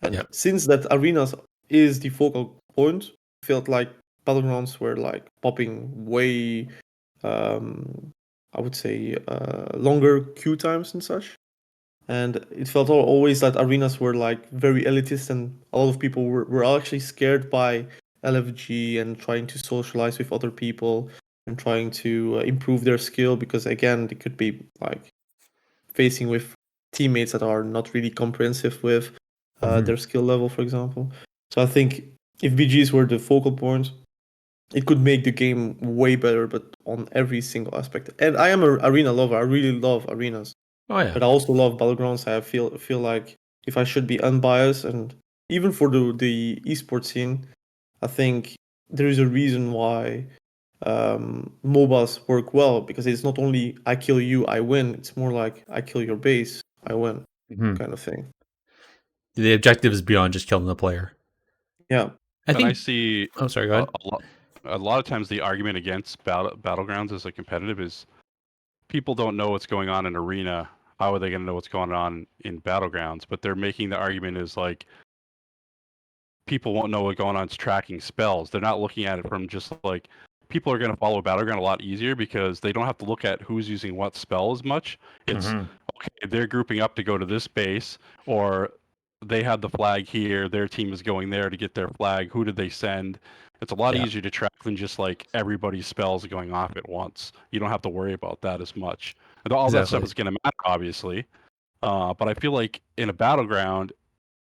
And Yep. since that arenas is the focal point, felt like battlegrounds were like popping way, I would say, longer queue times and such. And it felt always that arenas were like very elitist, and a lot of people were actually scared by LFG and trying to socialize with other people and trying to improve their skill because again they could be like facing with teammates that are not really comprehensive with their skill level, for example. So I think if BGs were the focal point, it could make the game way better, but on every single aspect. And I am an arena lover. I really love arenas. Oh yeah. But I also love battlegrounds. I feel like if I should be unbiased, and even for the esports scene, I think there is a reason why MOBAs work well because it's not only I kill you, I win. It's more like I kill your base, I win, kind of thing. The objective is beyond just killing the player. Yeah. I And I think. see Oh, sorry. Go ahead. a lot of times the argument against battlegrounds as a competitive is people don't know what's going on in arena. How are they going to know what's going on in battlegrounds? But they're making the argument is like people won't know what's going on tracking spells. They're not looking at it from just like people are going to follow battleground a lot easier because they don't have to look at who's using what spell as much. It's okay, they're grouping up to go to this base, or they had the flag here, their team is going there to get their flag. Who did they send? It's a lot Yeah. easier to track than just like everybody's spells going off at once. You don't have to worry about that as much. And all that stuff Exactly. is going to matter, obviously. But I feel like in a battleground,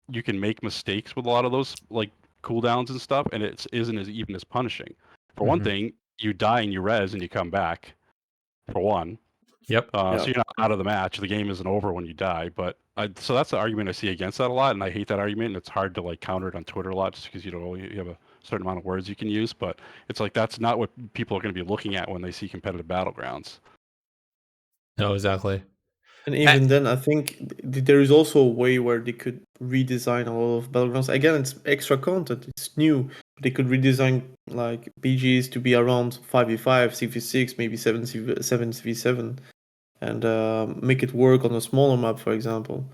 you can make mistakes with a lot of those like cooldowns and stuff, and it isn't as even as punishing. For one Mhm. thing, you die and you res and you come back. For one, Yep. Yeah. so you're not out of the match. The game isn't over when you die. But so that's the argument I see against that a lot, and I hate that argument. And it's hard to like counter it on Twitter a lot, just because you have a certain amount of words you can use. But it's like that's not what people are going to be looking at when they see competitive battlegrounds. No, exactly. And even then, I think there is also a way where they could redesign a lot of battlegrounds. Again, it's extra content, it's new. They could redesign like BGs to be around 5v5, 6v6, maybe 7v7, and make it work on a smaller map, for example.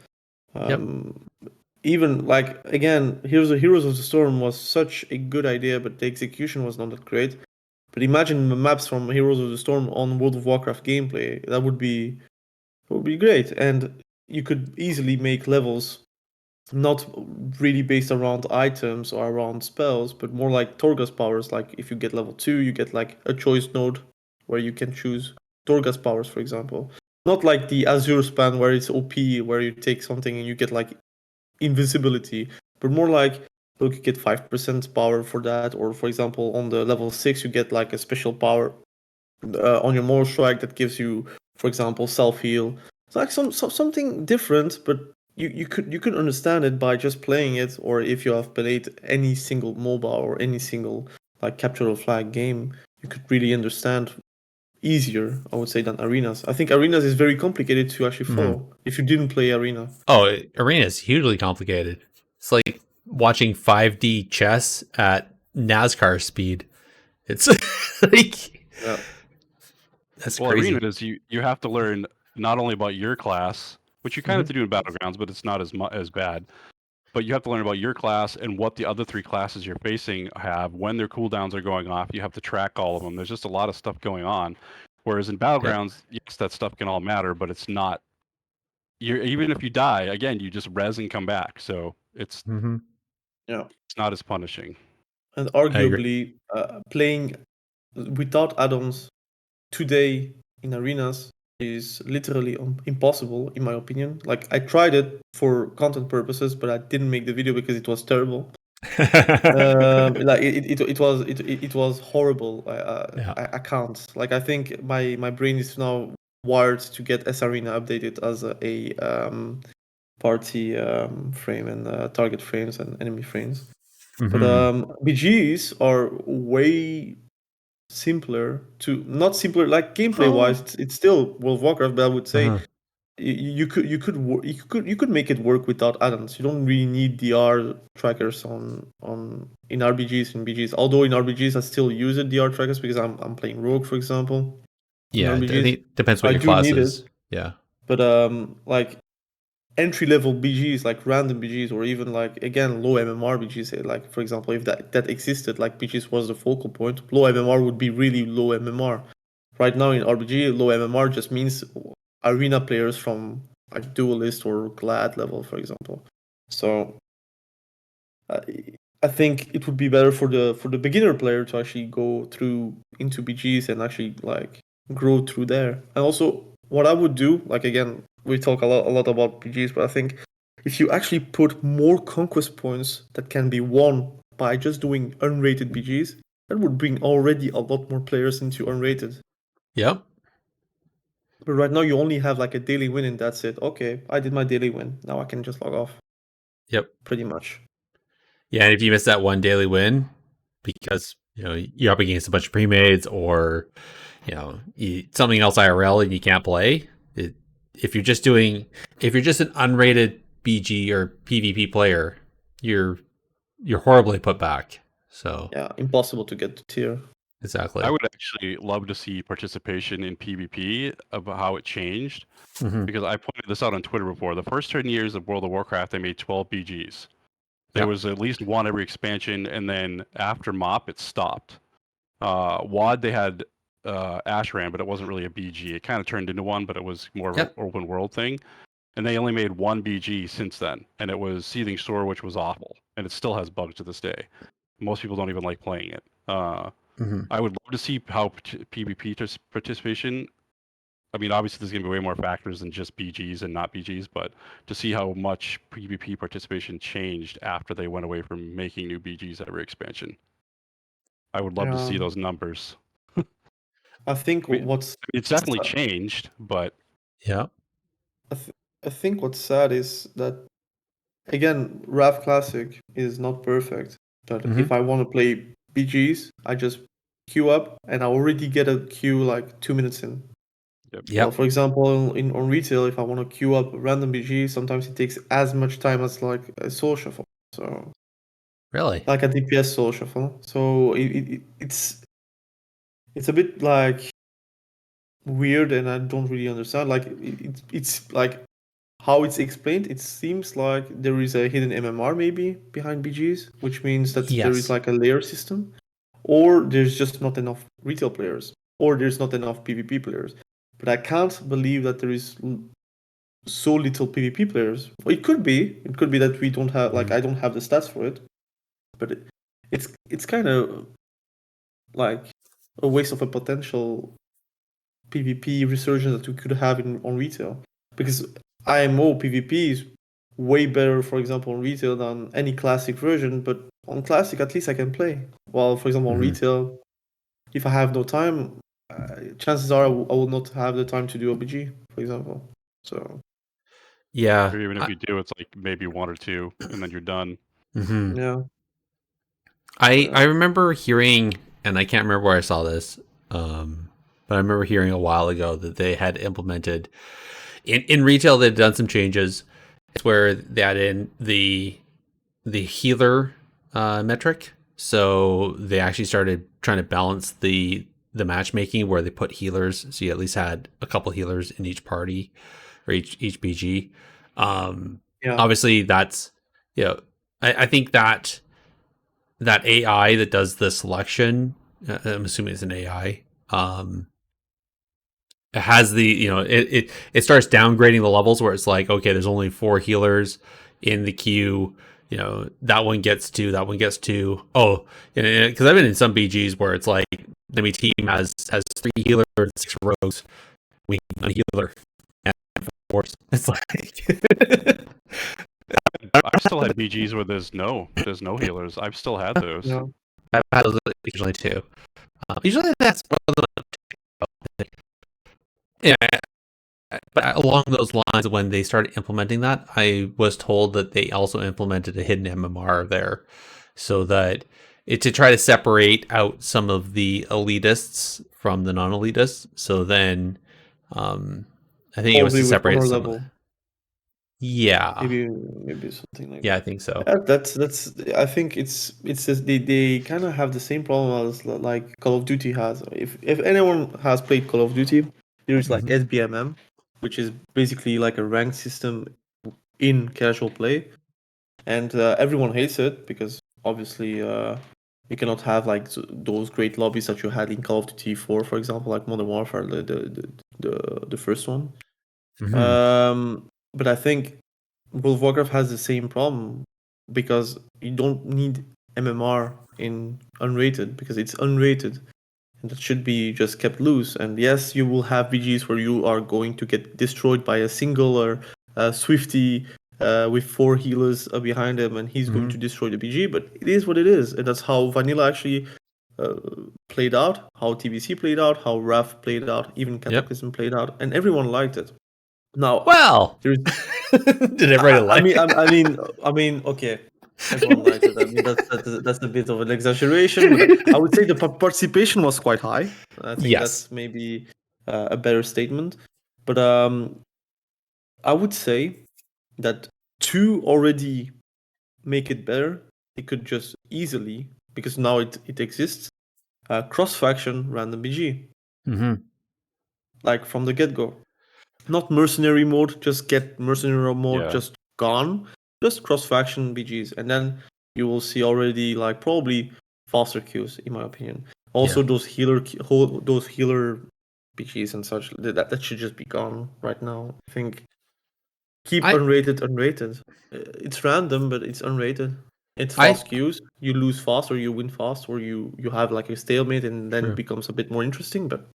Even like again, Heroes of the Storm was such a good idea, but the execution was not that great. But imagine the maps from Heroes of the Storm on World of Warcraft gameplay. That would be great, and you could easily make levels not really based around items or around spells, but more like Torghast powers. Like if you get level 2, you get like a choice node where you can choose Torghast powers, for example. Not like the Azure span where it's OP, where you take something and you get like invisibility, but more like, look, you get 5% power for that, or for example on the level 6 you get like a special power on your Mortal Strike that gives you, for example, self heal. It's like something different, but you could understand it by just playing it, or if you have played any single MOBA or any single like capture the flag game, you could really understand easier, I would say, than arenas. I think arenas is very complicated to actually follow if you didn't play arena. Oh, arena is hugely complicated. It's like watching 5D chess at NASCAR speed. It's like Yeah. that's Well, crazy. arena is you have to learn not only about your class, which you kind of have to do in battlegrounds, but it's not as bad. But you have to learn about your class and what the other three classes you're facing have, when their cooldowns are going off. You have to track all of them. There's just a lot of stuff going on. Whereas in Yep. battlegrounds, yes, that stuff can all matter, but it's not. Even if you die again, you just res and come back. So it's Yeah. it's not as punishing. And I agree. arguably, playing without add-ons today in arenas is literally impossible, in my opinion. Like I tried it for content purposes, but I didn't make the video because it was terrible. Like it was horrible. Yeah. I can't. Like I think my brain is now wired to get S Arena updated as a party frame and target frames and enemy frames. But BGs are way simpler to not simpler like gameplay wise. It's still World of Warcraft, but I would say you could make it work without add-ons. You don't really need DR trackers on in RBGs and BGs. Although in RBGs I still use it DR trackers because I'm playing Rogue, for example. In Yeah, I think RBGs, it depends so what I your do class need is. it. Yeah. But like entry level BGs, like random BGs, or even like again low MMR BGs. Like for example, if that existed, like BGs was the focal point, low MMR would be really low MMR. Right now in RBG, low MMR just means arena players from like duelist or glad level, for example. So I think it would be better for the beginner player to actually go through into BGs and actually like grow through there. And also, what I would do, like again, we talk a lot about BGs, but I think if you actually put more conquest points that can be won by just doing unrated BGs, that would bring already a lot more players into unrated. Yep. But right now you only have like a daily win and that's it. Okay, I did my daily win. Now I can just log off. Yep. Pretty much. Yeah, and if you miss that one daily win because you're up against a bunch of pre-mades or something else IRL and you can't play, if you're just an unrated BG or PvP player, you're horribly put back. So yeah, impossible to get to tier. Exactly. I would actually love to see participation in PvP about how it changed, because I pointed this out on Twitter before. The first 10 years of World of Warcraft, they made 12 BGs. There was at least one every expansion, and then after MOP, it stopped. WoD, they had Ashran, but it wasn't really a BG. It kind of turned into one, but it was more of an open world thing. And they only made one BG since then, and it was Seething Shore, which was awful, and it still has bugs to this day. Most people don't even like playing it. Hmm. I would love to see how PvP participation. I mean, obviously, there's going to be way more factors than just BGs and not BGs, but to see how much PvP participation changed after they went away from making new BGs every expansion. I would love to see Yeah. those numbers. I think I mean, what's it's definitely changed, but Yeah. I think what's sad is that again, RAV Classic is not perfect. But Hmm. if I want to play BGs, I just queue up and I already get a queue like 2 minutes in. Well, Yep. for example, on retail, if I want to queue up a random BG, sometimes it takes as much time as like a soul shuffle. So Really? like a DPS soul shuffle. So it's a bit like weird, and I don't really understand. Like it's like how it's explained. It seems like there is a hidden MMR maybe behind BGs, which means that there is Yes. like a layer system, or there's just not enough retail players, or there's not enough PvP players. But I can't believe that there is so little PvP players. It could be. It could be that we don't have like Mhm. I don't have the stats for it, but it's kind of like a waste of a potential PvP resurgence that we could have on retail, because IMO PvP is way better, for example, on retail than any classic version. But on classic, at least I can play. While, for example, on Mhm. retail, if I have no time, chances are I will not have the time to do OBG, for example. So Yeah. or even if you do, it's like maybe one or two, and then you're done. Mhm. yeah, I yeah. remember hearing, and I can't remember where I saw this, but I remember hearing a while ago that they had implemented in retail. They'd done some changes. It's where they added in the healer metric. So they actually started trying to balance the matchmaking where they put healers, so you at least had a couple healers in each party or each BG. Um, Yeah. Obviously, that's I think that AI that does the selection, I'm assuming it's an AI. It has the it starts downgrading the levels where it's like, okay, there's only 4 healers in the queue. That one gets 2, that one gets 2. Oh, because I've been in some BGs where it's like the enemy team has 3 healers and 6 rogues. We need 1 healer and 4. It's like I've still had BGs where there's no healers. I've still had those. Yeah. I've had those occasionally too. Usually that's one of the yeah. But along those lines, when they started implementing that, I was told that they also implemented a hidden MMR there, so that to try to separate out some of the elitists from the non-elitists. So then, I think it was Probably to with separate honor some of level. yeah, Maybe something like yeah, I that. think so. Yeah, that's. I think it's just they kind of have the same problem as like Call of Duty has. If anyone has played Call of Duty, there is like Hmm. SBMM, which is basically like a ranked system in casual play, and everyone hates it because obviously you cannot have like those great lobbies that you had in Call of Duty 4, for example, like Modern Warfare, the first one. Hmm. But I think World of Warcraft has the same problem because you don't need MMR in unrated because it's unrated and that should be just kept loose. And yes, you will have BGs where you are going to get destroyed by a single or Swifty with 4 healers behind him and he's going Hmm. to destroy the BG, but it is what it is. And that's how Vanilla actually uh, played out, how TBC played out, how RAF played out, even Yep. Cataclysm played out, and everyone liked it. Now, Well, there's did everybody like it? I mean, okay, everyone liked it. I mean, that's a bit of an exaggeration, but I would say the participation was quite high. I think Yes. that's maybe a better statement. But I would say that two already make it better. It could just easily, because now it exists, cross faction random BG, Hmm. like from the get go. Not mercenary mode, just get mercenary mode Yeah. just gone. Just cross faction BGs, and then you will see already like probably faster queues, in my opinion. Also, Yeah. those healer BGs and such that should just be gone right now. I think keep I unrated. It's random, but it's unrated. It's fast queues. You lose fast, or you win fast, or you have like a stalemate, and then True. it becomes a bit more interesting. But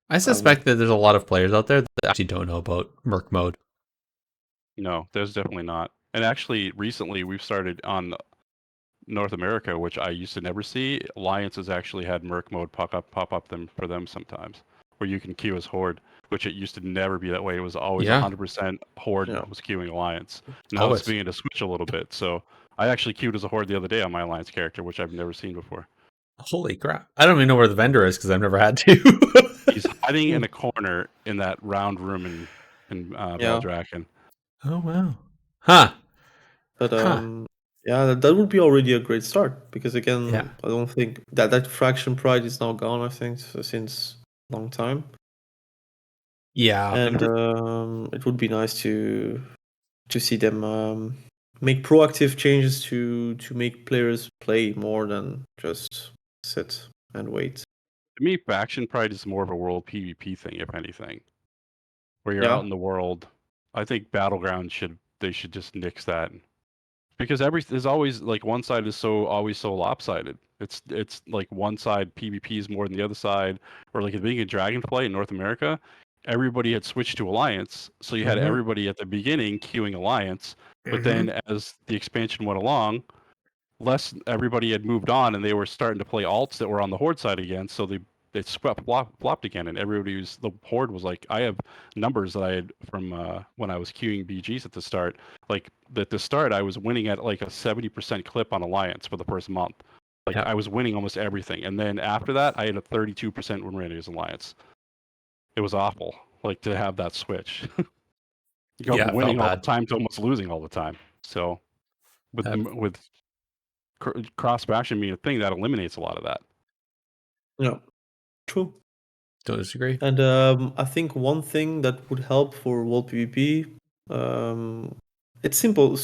I suspect that there's a lot of players out there that actually don't know about Merc mode. No, there's definitely not. And actually, recently we've started on North America, which I used to never see. Alliance has actually had Merc mode pop up them for them sometimes, where you can queue as Horde, which it used to never be that way. It was always Yeah. 100% Horde Yeah. was queuing Alliance. Now Always. it's beginning to switch a little bit. So I actually queued as a Horde the other day on my Alliance character, which I've never seen before. Holy crap. I don't even know where the vendor is because I've never had to. He's hiding in a corner in that round room in Yeah. Valdrakken. Oh, wow. Huh. But Huh. yeah, that would be already a great start, because again, Yeah. I don't think that fraction pride is now gone. I think since a long time, Yeah. and it would be nice to see them make proactive changes to make players play more than just sit and wait. To me, faction pride is more of a world PvP thing, if anything, where you're Yeah. out in the world. I think Battleground should just nix that, because there's always like one side is always so lopsided. It's like one side PvP is more than the other side, or like at the beginning of Dragonflight in North America, everybody had switched to Alliance, so you had Mhm. everybody at the beginning queuing Alliance, but then as the expansion went along, everybody had moved on and they were starting to play alts that were on the Horde side again, so they flopped again, and the Horde was like, I have numbers that I had from when I was queuing BGs at the start. Like at the start, I was winning at like a 70% clip on Alliance for the first month. Like Yeah. I was winning almost everything, and then after that, I had a 32% win rate as Alliance. It was awful, like to have that switch. You go Yeah, from it winning felt all the bad. time to almost losing all the time. So with That- with cross faction being a thing, that eliminates a lot of that. Yeah. True. Don't disagree. And I think one thing that would help for world PvP, it's simple,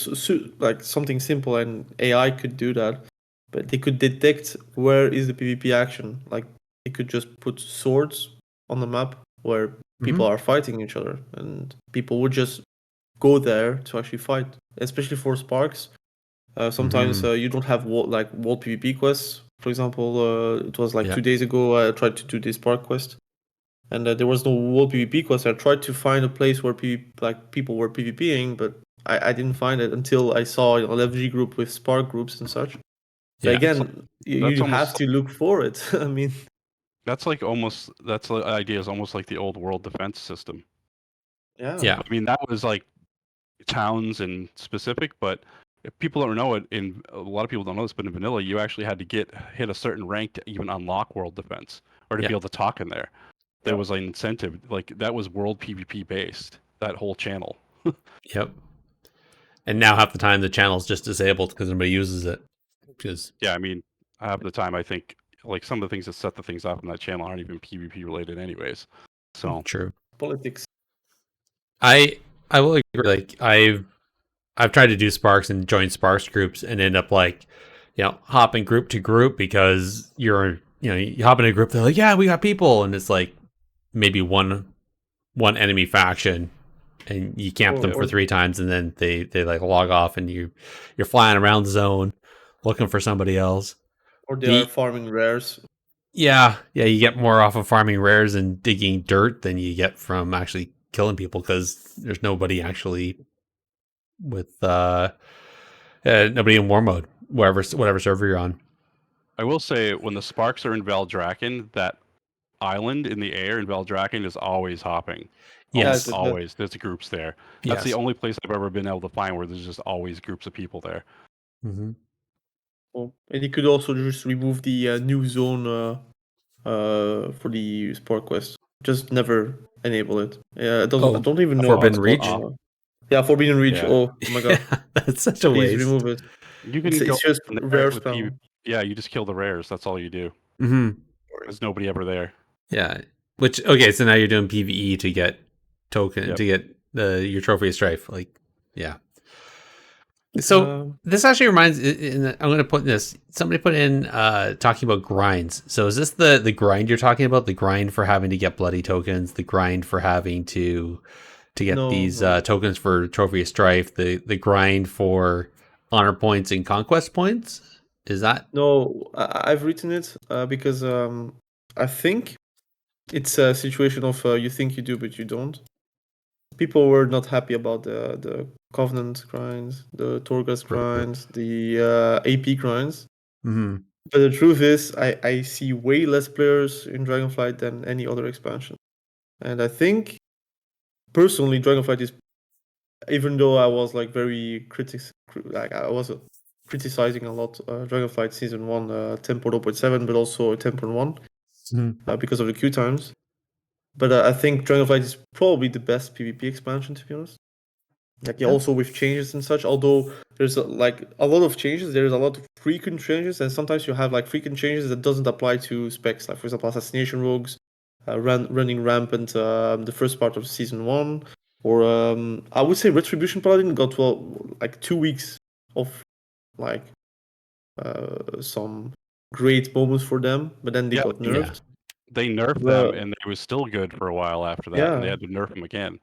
like something simple, and AI could do that. But they could detect where is the PvP action. Like they could just put swords on the map where people are fighting each other, and people would just go there to actually fight. Especially for sparks, sometimes you don't have world PvP quests. For example, it was like Yeah. 2 days ago I tried to do this spark quest, and there was no world PvP quest. I tried to find a place where people were PvPing, but I didn't find it until I saw a LFG group with Spark groups and such. But Yeah. again, That's you have almost to look for it. I mean, that's the idea is almost like the old world defense system. Yeah. I mean, that was like towns and specific, but if people don't know it, in a lot of people don't know this, but in vanilla, you actually had to hit a certain rank to even unlock world defense or to Yeah. be able to talk in there. There Yeah. was an incentive, like that was world PvP based. That whole channel. Yep. And now half the time the channel's just disabled because nobody uses it. Because Yeah, I mean, half the time I think like some of the things that set the things off in that channel aren't even PvP related, anyways. So true. politics. I will agree. Like I've tried to do Sparks and join Sparks groups and end up like, hopping group to group because you hop in a group, they're like, yeah, we got people, and it's like maybe one enemy faction, and you camp them for Or 3 times, and then they like log off, and you're flying around the zone looking for somebody else. they are farming rares. Yeah, you get more off of farming rares and digging dirt than you get from actually killing people because there's nobody actually with nobody in war mode, whatever server you're on. I will say when the sparks are in Valdrakken, that island in the air in Valdrakken is always hopping. Yes. Always. There's groups there. That's the Yes. only place I've ever been able to find where there's just always groups of people there. Mm-hmm. And you could also just remove the new zone for the Sport Quest. Just never enable it. Yeah, it doesn't. I don't even know how it's Forbidden called. Reach. Yeah, Forbidden Reach. Yeah. Oh my god! That's such a Please waste. remove it. You can go It's just in there rare with spell. Yeah, you just kill the rares. That's all you do. Mm-hmm. There's nobody ever there. Yeah. So now you're doing PvE to get token Yep. to get your trophy of strife. Like, yeah. So this actually reminds. I'm going to put this. Somebody put in talking about grinds. So is this the grind you're talking about? The grind for having to get bloody tokens. The grind for having to get these tokens for trophy of strife. The grind for honor points and conquest points. Is that No, I've written it because I think it's a situation of you think you do but you don't. People were not happy about the Covenant grinds, the Torghast grinds, the AP grinds. mm-hmm. But the truth is, I see way less players in Dragonflight than any other expansion. And I think, personally, Dragonflight is, even though I was like very I was criticizing a lot Dragonflight Season 1 10.0.7, but also 10.1 because of the queue times. But I think Dragonflight is probably the best PvP expansion, to be honest. Like also with changes and such, although there's like a lot of changes, there's a lot of frequent changes, and sometimes you have like frequent changes that doesn't apply to specs. Like for example, assassination rogues, running rampant the first part of season 1, or I would say retribution paladin got like 2 weeks of like some great moments for them, but then they got nerfed. They nerfed them, and they was still good for a while after that, and they had to nerf them again.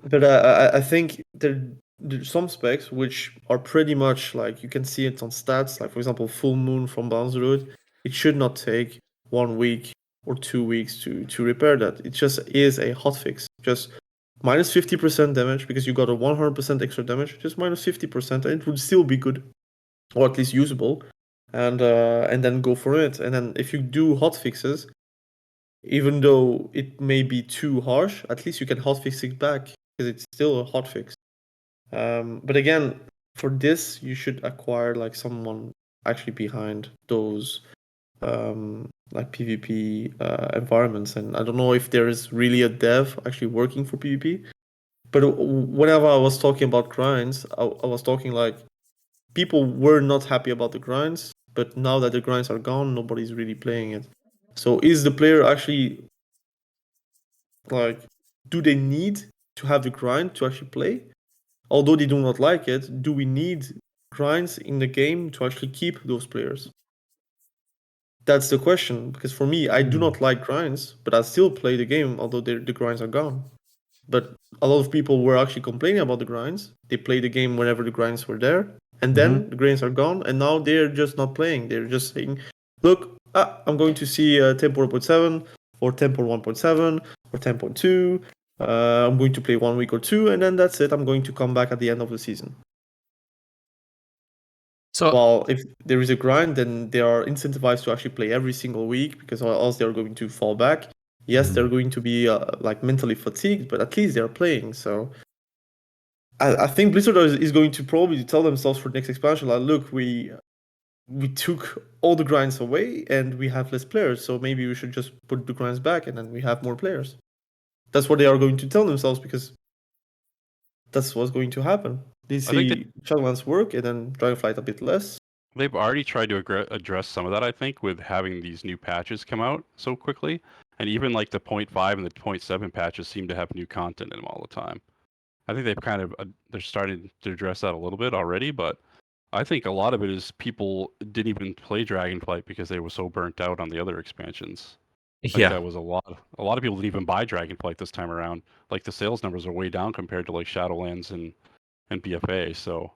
But I think there's some specs which are pretty much like you can see it on stats. Like for example, full moon from Bounce Road, it should not take 1 week or 2 weeks to repair that. It just is a hotfix. Just minus 50% damage because you got a 100% extra damage. Just minus 50%, and it would still be good, or at least usable. And then go for it. And then if you do hotfixes, even though it may be too harsh, at least you can hotfix it back because it's still a hotfix. But again, for this, you should acquire like someone actually behind those like PvP environments. And I don't know if there is really a dev actually working for PvP. But whenever I was talking about grinds, I was talking like people were not happy about the grinds, but now that the grinds are gone, nobody's really playing it. So is the player actually like, do they need to have the grind to actually play? Although they do not like it, do we need grinds in the game to actually keep those players? That's the question. Because for me, I do not like grinds, but I still play the game, although the grinds are gone. But a lot of people were actually complaining about the grinds. They played the game whenever the grinds were there, and then the grinds are gone, and now they're just not playing. They're just saying, look, I'm going to see 10.7 or 10.1.7 or 10.2. I'm going to play 1 week or 2, and then that's it. I'm going to come back at the end of the season. So, well, if there is a grind, then they are incentivized to actually play every single week, because or else they're going to fall back. Yes, they're going to be like mentally fatigued, but at least they're playing. So I think Blizzard is going to probably tell themselves for the next expansion, like, look, we took all the grinds away and we have less players, so maybe we should just put the grinds back and then we have more players. That's what they are going to tell themselves, because that's what's going to happen. They see Shadowlands work and then Dragonflight a bit less. They've already tried to address some of that, I think, with having these new patches come out so quickly. And even like the 0.5 and the 0.7 patches seem to have new content in them all the time. I think they've kind of, they're starting to address that a little bit already, but I think a lot of it is people didn't even play Dragonflight because they were so burnt out on the other expansions. Like that was a lot of people didn't even buy Dragonflight this time around. Like the sales numbers are way down compared to like Shadowlands and BFA. So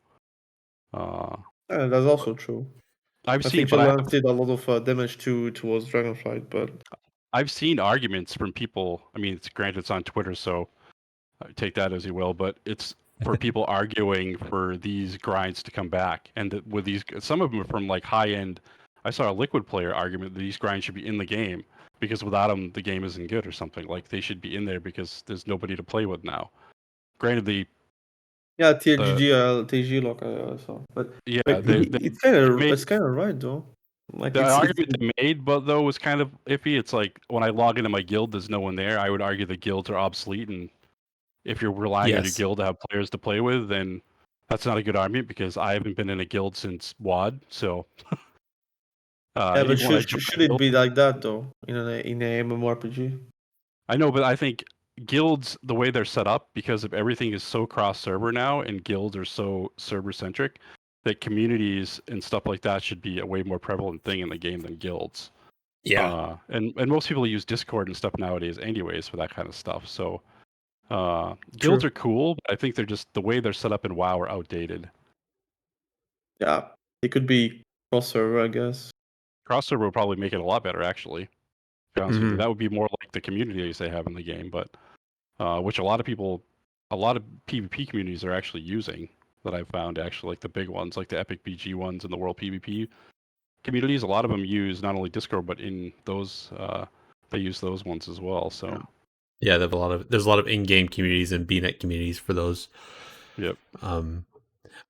that's also true. I think Shadowlands did a lot of damage towards Dragonflight, but I've seen arguments from people. I mean, granted it's on Twitter, so take that as you will. But it's for people arguing for these grinds to come back, and with these, some of them are from like high end. I saw a Liquid player argument that these grinds should be in the game because without them, the game isn't good or something. Like they should be in there because there's nobody to play with now. Granted, TG lock I saw, but yeah, it's kind of right though. Like the argument they made, but though was kind of iffy. It's like when I log into my guild, there's no one there. I would argue the guilds are obsolete, and if you're relying on your guild to have players to play with, then that's not a good argument because I haven't been in a guild since WoD. So yeah, but should it be like that though in a MMORPG? I know, but I think guilds, the way they're set up, because of everything is so cross server now, and guilds are so server centric, that communities and stuff like that should be a way more prevalent thing in the game than guilds. Yeah. And most people use Discord and stuff nowadays anyways for that kind of stuff. So guilds are cool, but I think they're just, the way they're set up in WoW are outdated. yeah, it could be cross-server, I guess. Crossover would probably make it a lot better, actually. To be honest with you, Mhm. that would be more like the communities they have in the game, but which a lot of PvP communities are actually using. That I've found actually, like the big ones, like the Epic BG ones and the World PvP communities. A lot of them use not only Discord, but in those they use those ones as well. So Yeah, there's a lot of in-game communities and BNet communities for those. yep. Um,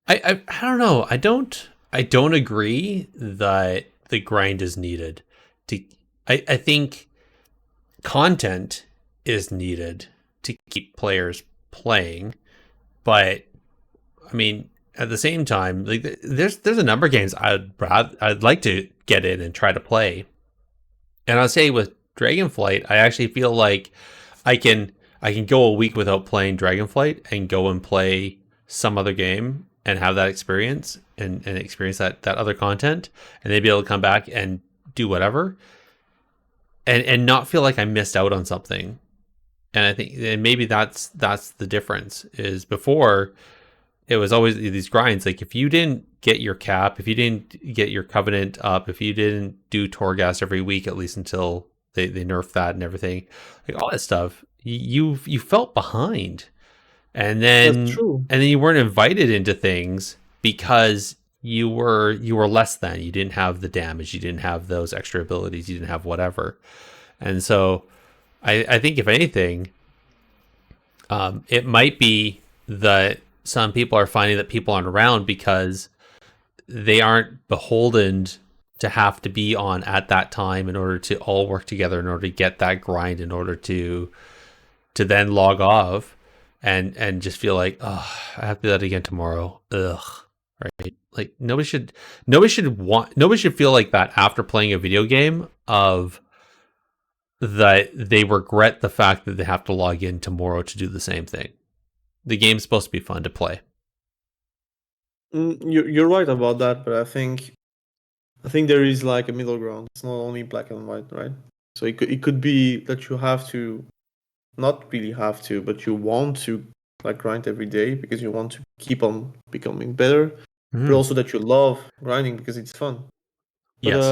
I don't know. I don't agree that the grind is needed. To I think content is needed to keep players playing, but I mean at the same time, like there's a number of games I'd like to get in and try to play. And I'll say with Dragonflight, I actually feel like I can I can go a week without playing Dragonflight and go and play some other game and have that experience and experience that other content and then be able to come back and do whatever and not feel like I missed out on something. And I think and maybe that's the difference is before it was always these grinds. Like if you didn't get your cap, if you didn't get your covenant up, if you didn't do Torghast every week, at least until they nerfed that and everything, like all that stuff, you felt behind, That's true. and then you weren't invited into things because you were less than. You didn't have the damage, you didn't have those extra abilities, you didn't have whatever, and so I think if anything, it might be that some people are finding that people aren't around because they aren't beholden to have to be on at that time in order to all work together in order to get that grind in order to then log off and just feel like, oh, I have to do that again tomorrow. Ugh. Right. Like nobody should feel like that after playing a video game of that they regret the fact that they have to log in tomorrow to do the same thing. The game's supposed to be fun to play. You're right about that, but I think there is like a middle ground. It's not only black and white, right? So it could be that you have to, not really have to, but you want to like grind every day because you want to keep on becoming better, but also that you love grinding because it's fun. But Yes.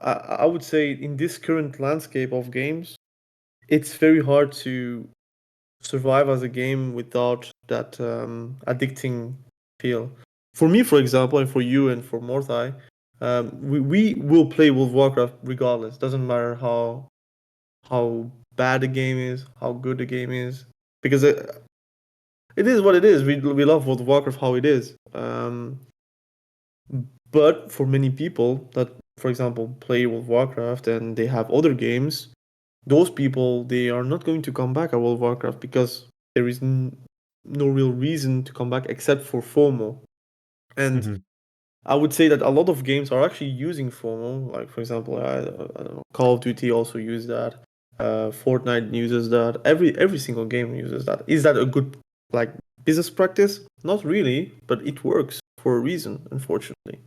I would say in this current landscape of games, it's very hard to survive as a game without that addicting feel. For me, for example, and for you and for Mhortai, we will play World of Warcraft regardless. Doesn't matter how bad the game is, how good the game is, because it is what it is. We love World of Warcraft how it is. But for many people that, for example, play World of Warcraft and they have other games, those people they are not going to come back at World of Warcraft because there is no real reason to come back except for FOMO. And I would say that a lot of games are actually using FOMO. Like for example, I don't know, Call of Duty also use that. Fortnite uses that. Every single game uses that. Is that a good like business practice? Not really, but it works for a reason. Unfortunately,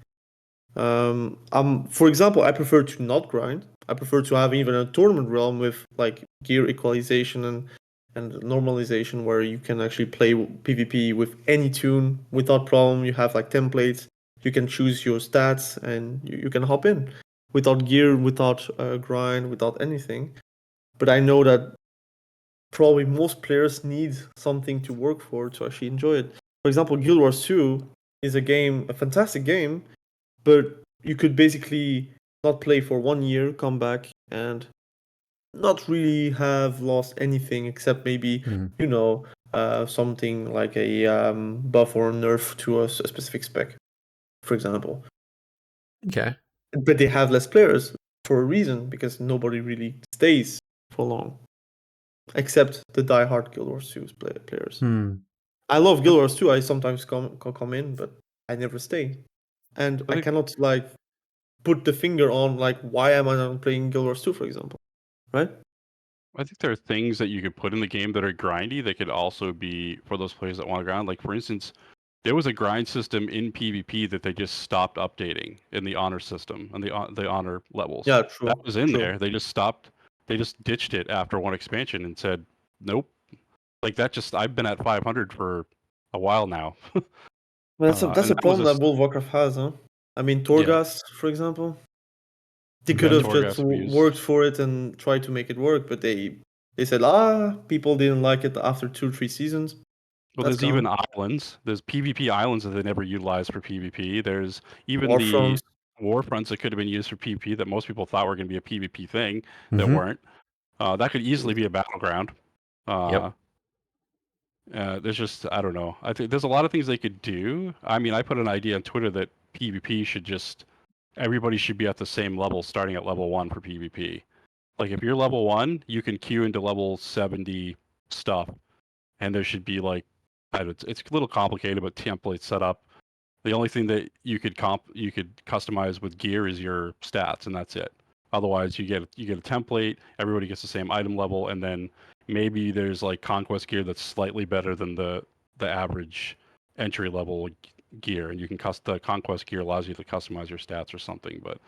for example, I prefer to not grind. I prefer to have even a tournament realm with like gear equalization and normalization where you can actually play PvP with any tune without problem. You have like templates. You can choose your stats and you can hop in without gear, without grind, without anything. But I know that probably most players need something to work for to actually enjoy it. For example, Guild Wars 2 is a fantastic game, but you could basically not play for 1 year, come back, and not really have lost anything except maybe something like a buff or nerf to a specific spec, for example. Okay. But they have less players for a reason because nobody really stays for long, except the die-hard Guild Wars 2 players. I love Guild Wars 2. I sometimes come in, but I never stay, and I cannot like put the finger on like why am I not playing Guild Wars 2, for example, right? I think there are things that you could put in the game that are grindy that could also be for those players that want to grind. Like for instance, there was a grind system in PvP that they just stopped updating in the honor system and the honor levels. Yeah, true. That was in true. there. They just stopped. They just ditched it after one expansion and said, "Nope." Like that. Just I've been at 500 for a while now. Well, that's And a that was problem that World of Warcraft has, huh? I mean, yeah, Torghast, for example, they could yeah, have just Torghast we worked used. for it and tried to make it work, but they said, people didn't like it after 2 or 3 seasons. Well, That's there's even gone. islands. There's PvP islands that they never utilized for PvP. There's even the Warfronts. Warfronts that could have been used for PvP that most people thought were going to be a PvP thing that Mm-hmm. weren't. That could easily be a battleground. Uh, Yep. there's just I don't know. I think there's a lot of things they could do. I mean, I put an idea on Twitter that PvP should just everybody should be at the same level, starting at level 1 for PvP. Like if you're level 1, you can queue into level 70 stuff, and there should be like it's a little complicated, but templates set up. The only thing that you could customize with gear is your stats, and that's it. Otherwise, you get a template. Everybody gets the same item level, and then maybe there's like conquest gear that's slightly better than the average entry level gear, and you can the conquest gear allows you to customize your stats or something. But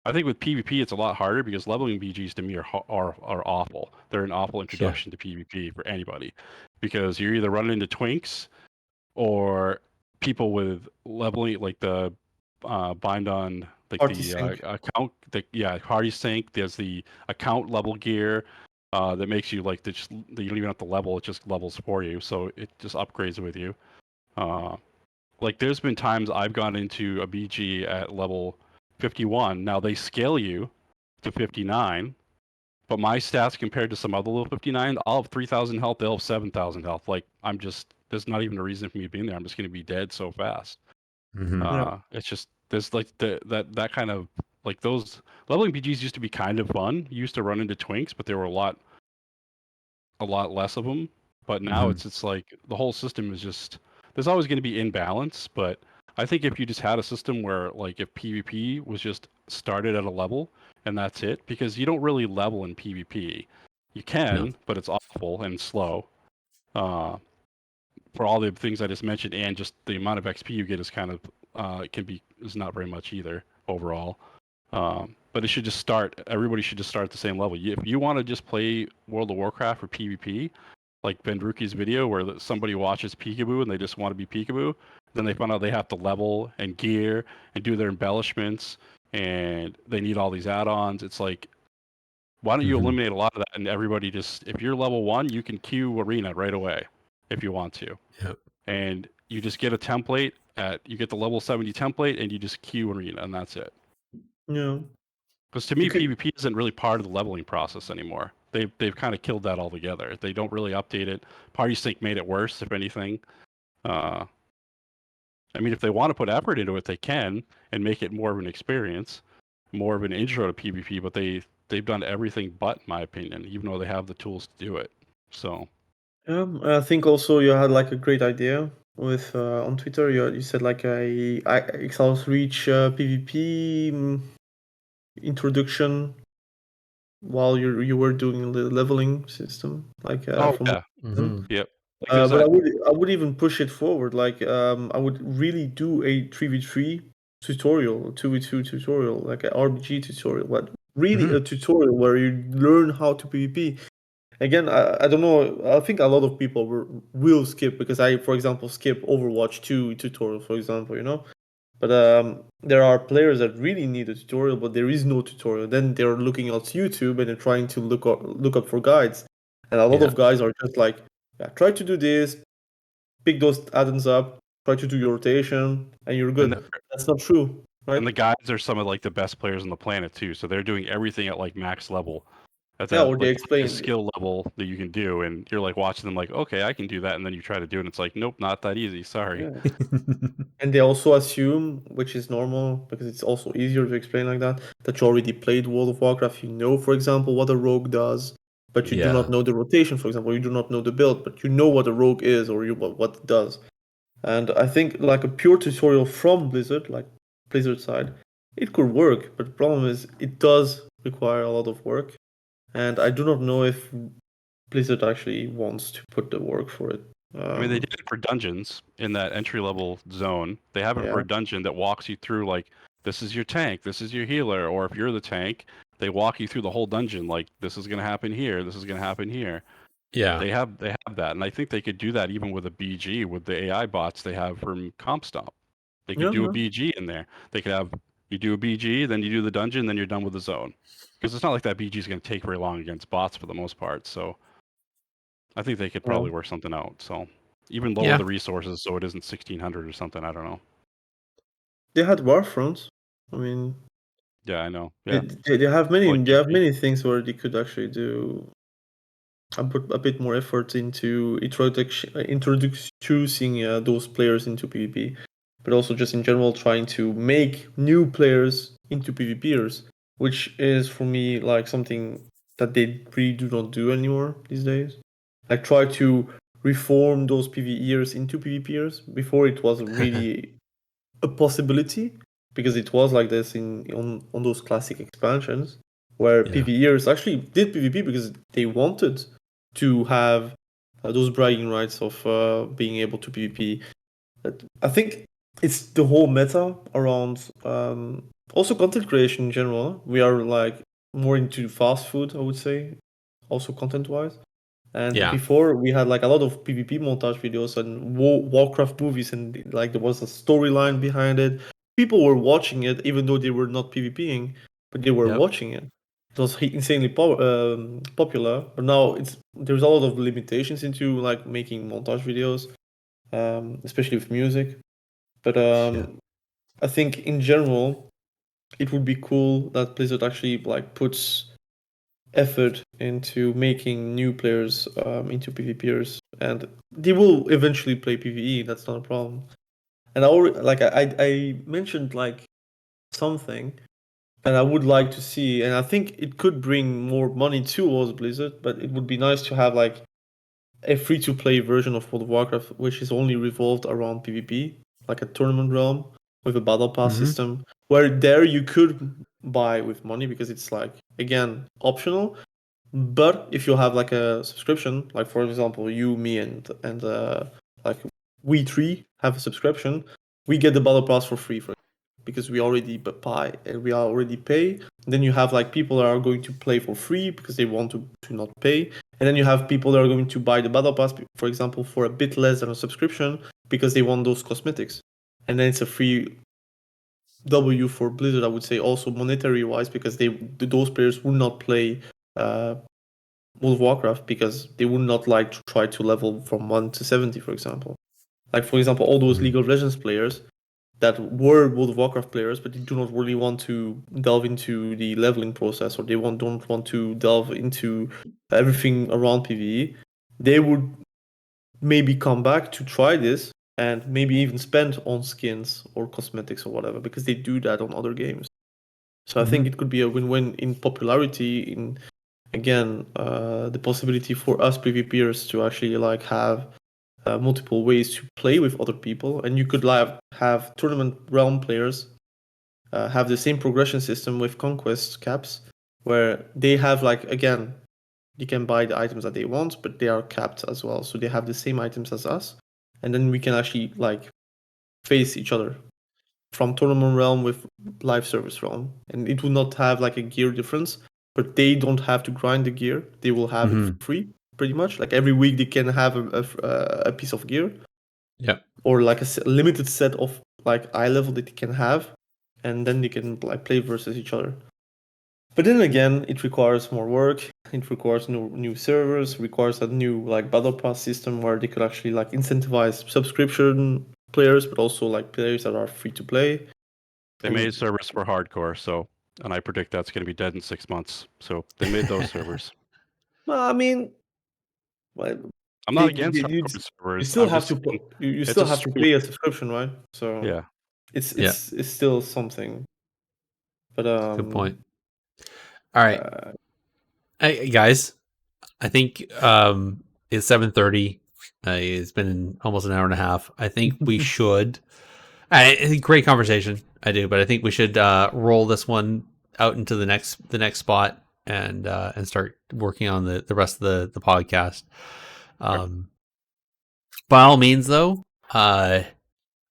I think with PvP, it's a lot harder because leveling BGs to me are awful. They're an awful Yeah. introduction to PvP for anybody because you're either running into twinks or people with leveling like the bind on like Party the sync. account party sync. There's the account level gear that makes you like you don't even have to level, it just levels for you, so it just upgrades with you. Like there's been times I've gone into a BG at level 51. Now they scale you to 59, but my stats compared to some other level 59, I'll have 3,000 health, they'll have 7,000 health. Like there's not even a reason for me being there. I'm just going to be dead so fast. Mm-hmm. Yeah. It's just there's like that kind of like those leveling BGs used to be kind of fun. You used to run into twinks, but there were a lot less of them. But now Mm-hmm. it's like the whole system is just there's always going to be imbalance. But I think if you just had a system where like if PvP was just started at a level and that's it, because you don't really level in PvP. You No. can, but it's awful and slow. Uh, for all the things I just mentioned, and just the amount of XP you get is kind of is not very much either overall. But it should just start. Everybody should just start at the same level. If you want to just play World of Warcraft for PvP, like Vendruki's video where somebody watches Peekaboo and they just want to be Peekaboo, then they find out they have to level and gear and do their embellishments and they need all these add-ons. It's like, why don't you Mm-hmm. eliminate a lot of that and everybody just, if you're level 1, you can queue Arena right away if you want to. Yep. And you just get a template you get the level 70 template and you just queue Arena and that's it. Yeah. Because to You me, could. PvP isn't really part of the leveling process anymore. They've kind of killed that altogether. They don't really update it. Party Sync made it worse, if anything. Uh, I mean, if they want to put effort into it, they can and make it more of an experience, more of an intro to PvP. But they've done everything but, in my opinion, even though they have the tools to do it. So Yeah. I think also you had like a great idea with on Twitter. You said like Exhaust Reach PvP introduction while you were doing the leveling system, like oh from. yeah, Mm-hmm. yep. Because But I would even push it forward. Like I would really do a 3v3 tutorial, 2v2 tutorial, like an RPG tutorial, but really a Mm-hmm. tutorial where you learn how to PvP. Again, I don't know. I think a lot of people will skip because I, for example, skip Overwatch 2 tutorial, for example, you know. But there are players that really need a tutorial, but there is no tutorial. Then they're looking at YouTube and they're trying to look up for guides, and a lot Yeah. of guys are just like, yeah, try to do this, pick those add-ons up, try to do your rotation, and you're and good. That's not true, right? the guys are some of like the best players on the planet too. So they're doing everything at like max level. At Yeah, that or they like explain. skill level that you can do, and you're like watching them like, okay, I can do that, and then you try to do it, and it's like, nope, not that easy. Sorry. Yeah. And they also assume, which is normal because it's also easier to explain like that you already played World of Warcraft. You know, for example, what a rogue does, but you do not Yeah. know the rotation, for example. You do not know the build, but you know what a rogue is or what it does. And I think like a pure tutorial from Blizzard, like Blizzard side, it could work. But the problem is it does require a lot of work. And I do not know if Blizzard actually wants to put the work for it. I mean, they did it for dungeons in that entry level zone. They have it for Yeah. a dungeon that walks you through like, this is your tank, this is your healer, or if you're the tank, they walk you through the whole dungeon. Like, this is gonna happen here, this is gonna happen here. Yeah. They have that, and I think they could do that even with a BG with the AI bots they have from Comp Stomp. They could Yeah, do a yeah. BG in there. They could have you do a BG, then you do the dungeon, then you're done with the zone. Because it's not like that BG is going to take very long against bots for the most part. So I think they could probably work something out. So even lower Yeah. the resources so it isn't 1600 or something. I don't know. They had Warfront. I mean, Yeah, I know. Yeah, they have many Like they have PvP. many things where they could actually do put a bit more effort into introducing those players into PvP, but also just in general trying to make new players into PvPers, which is for me like something that they really do not do anymore these days. Like try to reform those PvEers into PvPers. Before it was really a possibility because it was like this on those classic expansions where Yeah. PvEers actually did PvP because they wanted to have those bragging rights of being able to PvP. I think it's the whole meta around also content creation in general. We are like more into fast food, I would say, also content wise. And Yeah. before we had like a lot of PvP montage videos and Warcraft movies, and like there was a storyline behind it. People were watching it even though they were not PvPing, but they were Yep. watching it. It was insanely popular, but now there's a lot of limitations into like making montage videos, especially with music. But I think in general, it would be cool that Blizzard actually like puts effort into making new players into PvPers, and they will eventually play PvE. That's not a problem. And I already, like I mentioned like something that I would like to see, and I think it could bring more money towards Blizzard. But it would be nice to have like a free-to-play version of World of Warcraft, which is only revolved around PvP, like a tournament realm with a battle pass Mhm. system, where there you could buy with money because it's like again optional. But if you have like a subscription, like for example, you, me, and like we three have a subscription, we get the battle pass for free because we already buy and we already pay. Then you have like people that are going to play for free because they want to not pay, and then you have people that are going to buy the battle pass, for example, for a bit less than a subscription because they want those cosmetics, and then it's a free W for Blizzard, I would say, also monetary wise, because those players would not play World of Warcraft because they would not like to try to level from 1 to 70, for example. Like, for example, all those League of Legends players that were World of Warcraft players, but they do not really want to delve into the leveling process, or they don't want to delve into everything around PvE, they would maybe come back to try this and maybe even spend on skins or cosmetics or whatever, because they do that on other games. So I think it could be a win-win in popularity, in again the possibility for us PvPers to actually like have multiple ways to play with other people, and you could have tournament realm players have the same progression system with conquest caps, where they have like again you can buy the items that they want, but they are capped as well, so they have the same items as us, and then we can actually like face each other from tournament realm with live service realm, and it will not have like a gear difference, but they don't have to grind the gear. They will have it for free, pretty much. Like every week they can have a piece of gear, Yep. or like a limited set of like eye level that they can have, and then they can like play versus each other. But then again, it requires more work. It requires new servers. Requires a new like battle pass system where they could actually like incentivize subscription players, but also like players that are free to play. They made servers for hardcore, so and I predict that's going to be dead in 6 months. So they made those servers. Well, I mean, well, I'm not against you hardcore you servers. still I'm have just to saying you it's still a have to stream. pay a subscription, right? So Yeah. Yeah. it's still something. But Good point. All right. Hey, guys, I think it's 7:30. It's been almost an hour and a half. I think we should. I think great conversation. I do, but I think we should roll this one out into the next spot and start working on the rest of the podcast. By all means, though,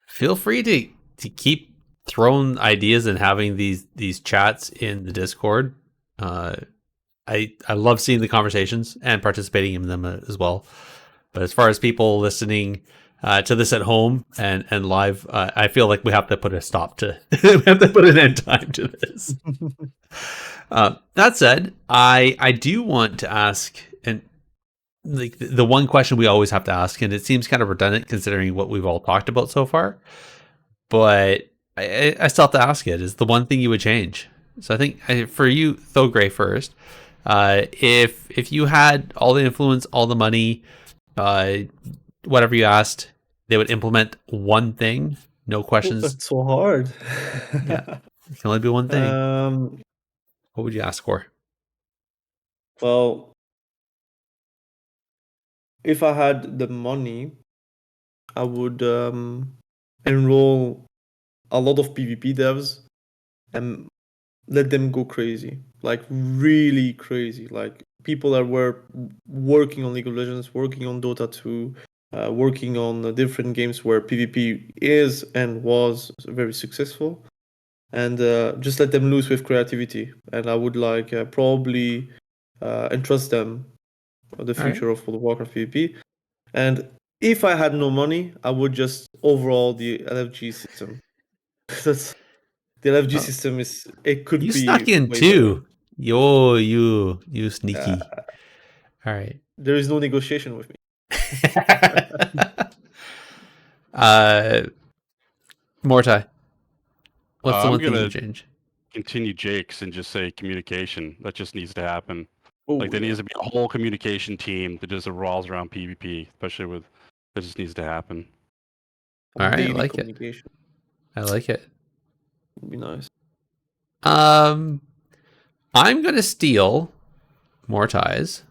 feel free to keep throwing ideas and having these chats in the Discord. I love seeing the conversations and participating in them as well. But as far as people listening, to this at home and live, I feel like we have to put a stop to. We have to put an end time to this. That said, I do want to ask, and like the one question we always have to ask, and it seems kind of redundant considering what we've all talked about so far, but I still have to ask it: is the one thing you would change? So I think for you, Thogrey first, if you had all the influence, all the money, whatever you asked, they would implement one thing, no questions. That's so hard. Yeah, it can only be one thing. What would you ask for? Well, if I had the money, I would enroll a lot of PvP devs and let them go crazy, like really crazy. Like people that were working on League of Legends, working on Dota 2, working on different games where PvP is and was very successful, and just let them loose with creativity. And I would like probably entrust them the future of World of Warcraft PvP. And if I had no money, I would just overhaul the LFG system. That's the LFG system is it could You be snuck in way too. Yo, you sneaky. All right. better. There is no negotiation with me. Mhortai, what's the I'm one thing you gonna change? continue Jake's and just say communication. That just needs to happen. Oh, Like there needs to be a whole communication team that just revolves around PvP, especially with that just needs to happen. All right, I daily like it. communication I like it. would be nice. I'm gonna steal Mhortai's.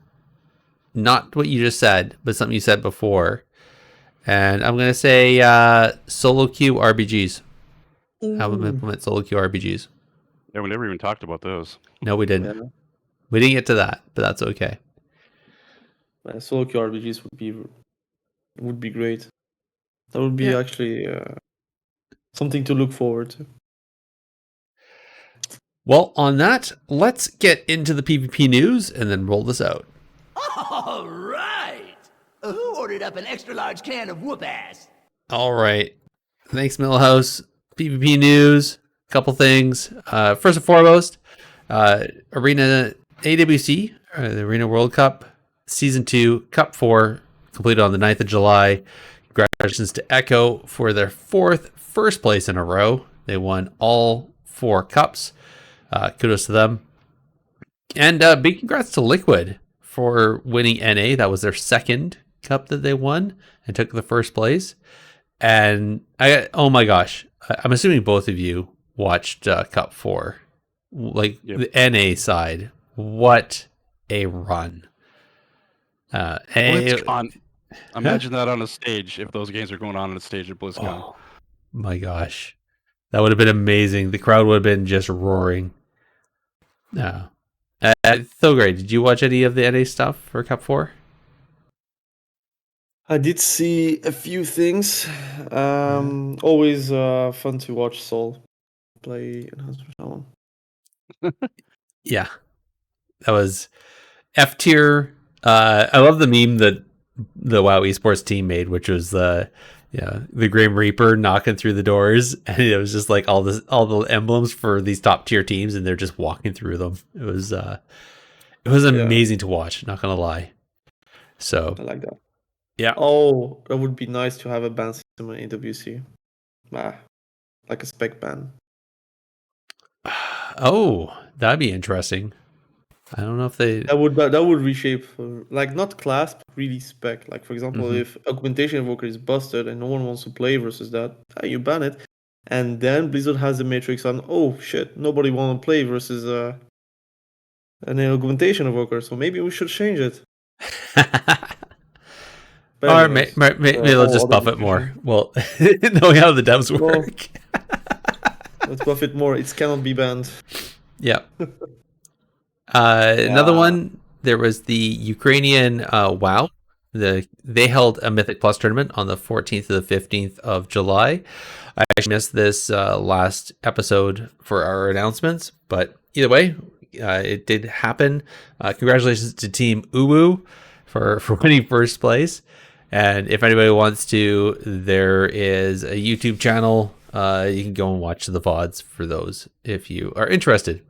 Not what you just said, but something you said before. And I'm gonna say solo queue RBGs. Have them implement solo queue RBGs. Yeah, we never even talked about those. No, we didn't. Yeah. We didn't get to that, but that's okay. Solo queue RPGs would be great. That would be actually something to look forward to. Well, on that, let's get into the PvP news and then roll this out. All right. Who ordered up an extra large can of whoop ass? All right. Thanks, Millhouse. PvP news, a couple things. First and foremost, Arena AWC, the Arena World Cup, Season 2, Cup 4, completed on the 9th of July. Congratulations to Echo for their first place in a row. They won all 4 cups. Kudos to them. And big congrats to Liquid for winning NA. That was their second cup that they won and took the first place. And oh my gosh, I'm assuming both of you watched Cup 4. Like the NA side. What a run. Imagine that on a stage if those games are going on a stage at BlizzCon. Oh my gosh. That would have been amazing. The crowd would have been just roaring. No. Thogrey, did you watch any of the NA stuff for Cup 4? I did see a few things. Always fun to watch Sol play Enhanced Shaman. Yeah. That was F tier. I love the meme that the WoW esports team made, which was the Grim Reaper knocking through the doors, and it was just like all the emblems for these top tier teams, and they're just walking through them. It was amazing to watch, not gonna lie. So I like that. Yeah. Oh, that would be nice to have a ban system in AWC. Like a spec ban. Oh, that'd be interesting. I don't know if they that would reshape like not class, but really spec. Like for example, if Augmentation Evoker is busted and no one wants to play versus that, you ban it, and then Blizzard has the matrix on. Oh shit, nobody want to play versus an Augmentation Evoker, so maybe we should change it. Or maybe they'll just buff it more. Well, knowing how the devs work. Let's buff it more. It cannot be banned. Yeah. Another one, there was the Ukrainian WoW. They held a Mythic Plus tournament on the 14th to the 15th of July. I actually missed this last episode for our announcements, but either way, it did happen. Congratulations to Team Uwu for winning first place. And if anybody wants to, there is a YouTube channel. You can go and watch the VODs for those if you are interested.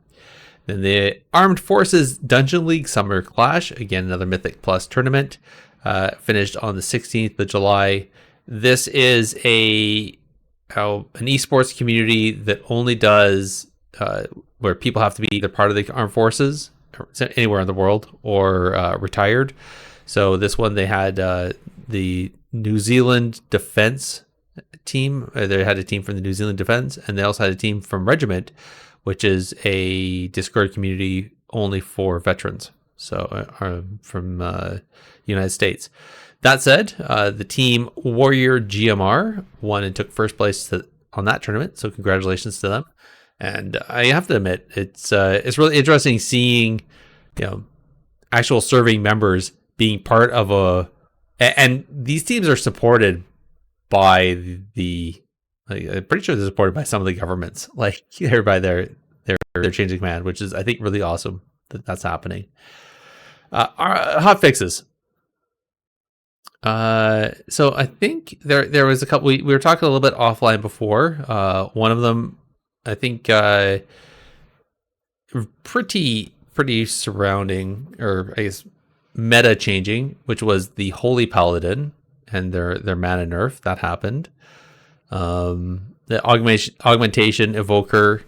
Then the Armed Forces Dungeon League Summer Clash, again, another Mythic Plus tournament, finished on the 16th of July. This is an esports community that only does where people have to be either part of the armed forces anywhere in the world or retired. So this one, they had the New Zealand Defense team. They had a team from the New Zealand Defense, and they also had a team from Regiment, which is a Discord community only for veterans. So from United States. That said, the team Warrior GMR won and took first place on that tournament. So congratulations to them. And I have to admit, it's really interesting seeing, actual serving members being part of and these teams are supported by I'm pretty sure they're supported by some of the governments, like by their changing command, which is, I think, really awesome that's happening. Our hot fixes. So I think there was a couple. We were talking a little bit offline before. One of them, I think, pretty surrounding, or I guess meta changing, which was the Holy Paladin and their mana nerf that happened. The augmentation evoker,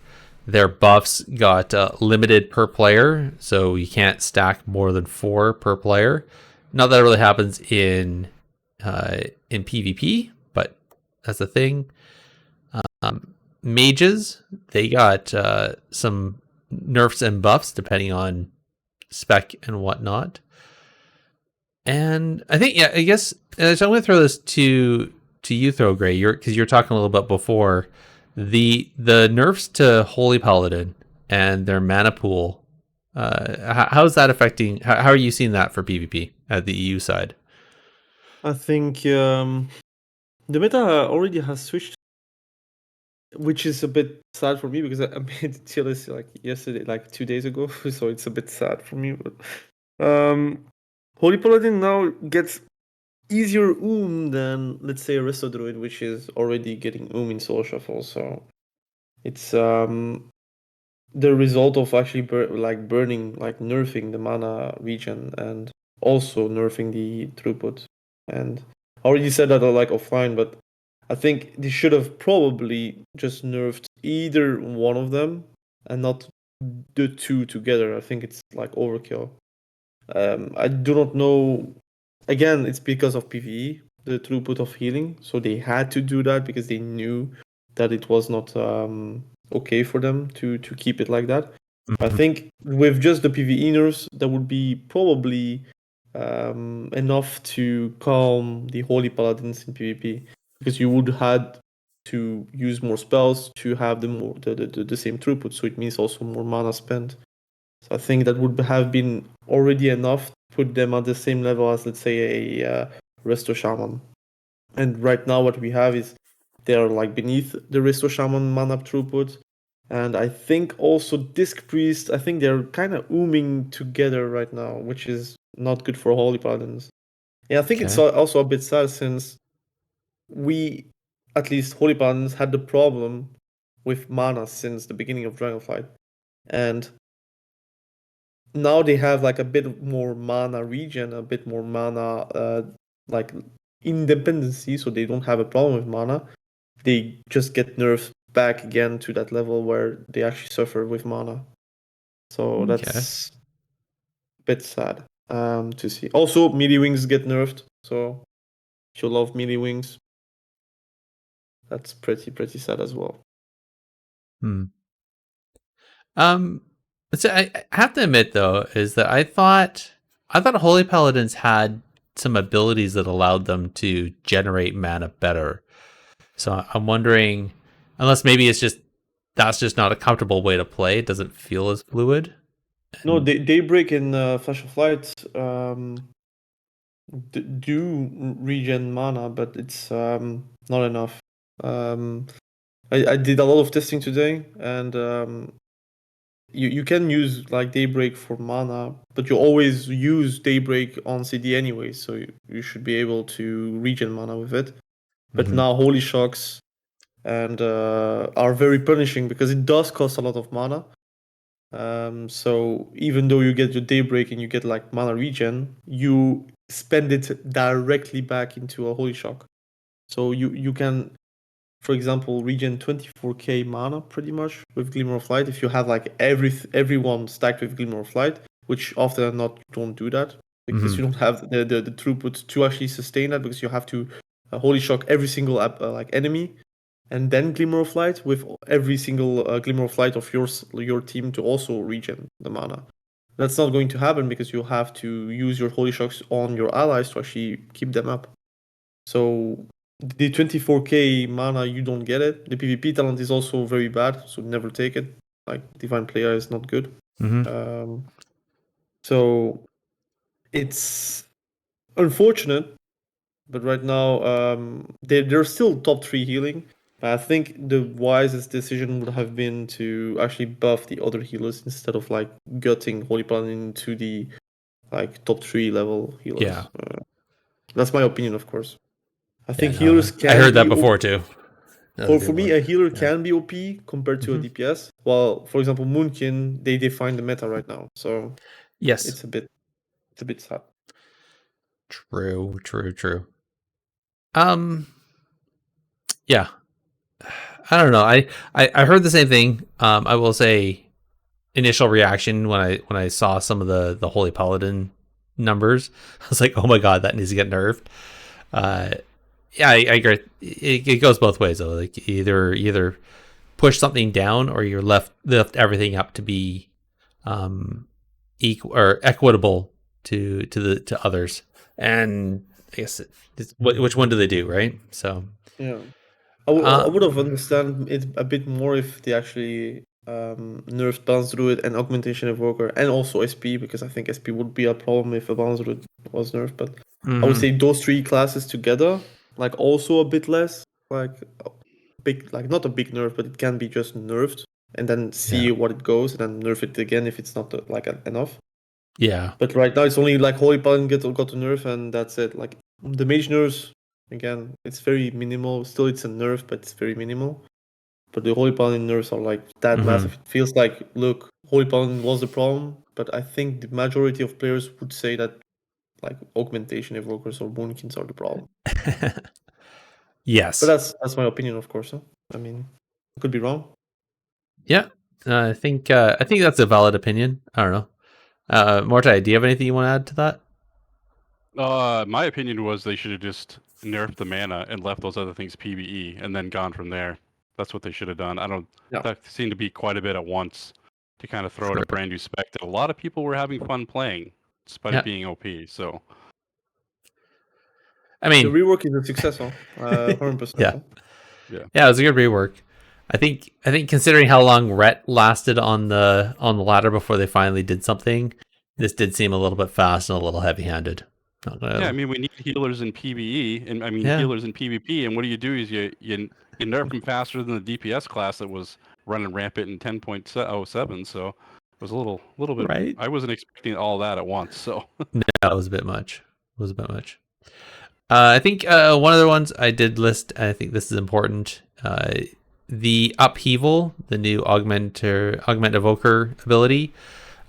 their buffs got limited per player, so you can't stack more than 4 per player. Not that it really happens in PvP, but that's the thing. Mages, they got some nerfs and buffs depending on spec and whatnot. And I think, I guess, so I'm going to throw this to you, Thogrey, because you're talking a little bit before. The nerfs to Holy Paladin and their mana pool, how's that affecting? How are you seeing that for PvP at the EU side? I think the meta already has switched, which is a bit sad for me because I made the tier list like yesterday, like 2 days ago, so it's a bit sad for me. But Holy Paladin now gets easier than, let's say, Resto Druid, which is already getting in Soul Shuffle. So it's the result of actually burning, like nerfing the mana region and also nerfing the throughput. And I already said that like offline, but I think they should have probably just nerfed either one of them and not the two together. I think it's like overkill. I do not know. Again, it's because of PvE, the throughput of healing. So they had to do that because they knew that it was not okay for them to keep it like that. I think with just the PvE nerfs, that would be probably enough to calm the Holy Paladins in PvP, because you would had to use more spells to have the same throughput. So it means also more mana spent. So I think that would have been already enough to put them at the same level as, let's say, a Resto Shaman. And right now what we have is they're like beneath the Resto Shaman mana throughput. And I think also Disc Priest, I think they're kind of together right now, which is not good for Holy Paladins. Yeah, I think it's also a bit sad since we, at least Holy Paladins, had the problem with mana since the beginning of Dragonflight. And now they have like a bit more mana regen, a bit more mana like independency, so they don't have a problem with mana. They just get nerfed back again to that level where they actually suffer with mana. So that's a bit sad to see. Also, melee wings get nerfed, so if you love melee wings, that's pretty sad as well. So I have to admit, though, is that I thought Holy Paladins had some abilities that allowed them to generate mana better. So I'm wondering, unless maybe that's just not a comfortable way to play. It doesn't feel as fluid. No, Daybreak and Flash of Light do regen mana, but it's not enough. I did a lot of testing today, and you can use like Daybreak for mana, but you always use Daybreak on CD anyway, so you should be able to regen mana with it. But Mhm. now Holy Shocks and are very punishing because it does cost a lot of mana. So even though you get your Daybreak and you get like mana regen, you spend it directly back into a Holy Shock. So you can, for example, regen 24k mana pretty much with Glimmer of Light if you have like everyone stacked with Glimmer of Light, which often or not don't do that because you don't have the throughput to actually sustain that, because you have to Holy Shock every single like enemy, and then Glimmer of Light with every single Glimmer of Light of your team to also regen the mana. That's not going to happen because you have to use your Holy Shocks on your allies to actually keep them up. So the 24k mana, you don't get it. The PvP talent is also very bad, so never take it. Like Divine Player is not good. So it's unfortunate, but right now they're still top 3 healing. But I think the wisest decision would have been to actually buff the other healers instead of like gutting Holy Paladin into the like top 3 level healers. Yeah. That's my opinion, of course. I think no, healers can I heard be that before too. That was a For good me, one. a healer can be OP compared to a DPS. While, for example, Moonkin, they define the meta right now, so Yes. it's a bit sad. True. Yeah. I don't know. I heard the same thing. I will say, initial reaction when I saw some of the Holy Paladin numbers, I was like, oh my god, that needs to get nerfed. Yeah, I agree. It goes both ways though. Like either push something down or you're lift everything up to be equal or equitable to others. And I guess which one do they do, right? So Yeah, I would have understand it a bit more if they actually nerfed Balance Druid and Augmentation Evoker and also SP, because I think SP would be a problem if a Balance Druid was nerfed. But I would say those 3 classes together, like also a bit less, like big, like not a big nerf, but it can be just nerfed and then see what it goes and then nerf it again if it's not like enough. yeah. But right now it's only like Holy Paladin got a nerf and that's it. Like the mage nerfs, again, it's very minimal. Still, it's a nerf, but it's very minimal. But the Holy Paladin nerfs are like that massive. It feels like, look, Holy Paladin was the problem, but I think the majority of players would say that like Augmentation Evokers or Moonkins are the problem. Yes. But that's my opinion, of course. Huh? I mean, I could be wrong. Yeah. I think that's a valid opinion. I don't know. Mhortai, do you have anything you want to add to that? My opinion was they should have just nerfed the mana and left those other things PvE and then gone from there. That's what they should have done. I don't. Yeah. That seemed to be quite a bit at once to kind of throw out a brand new spec that a lot of people were having fun playing, despite it being OP. So, I mean, the rework is a success, huh? 100%. yeah, yeah, it was a good rework. I think considering how long Rhett lasted on the ladder before they finally did something, this did seem a little bit fast and a little heavy-handed. Yeah, I mean, we need healers in PvE, and I mean healers in PvP. And what do is you nerf them faster than the DPS class that was running rampant in 10.07. So it was a little bit. Right. I wasn't expecting all that at once. So No, it was a bit much. I think one of the ones I did list, I think this is important. The Upheaval, the new Augment Evoker ability,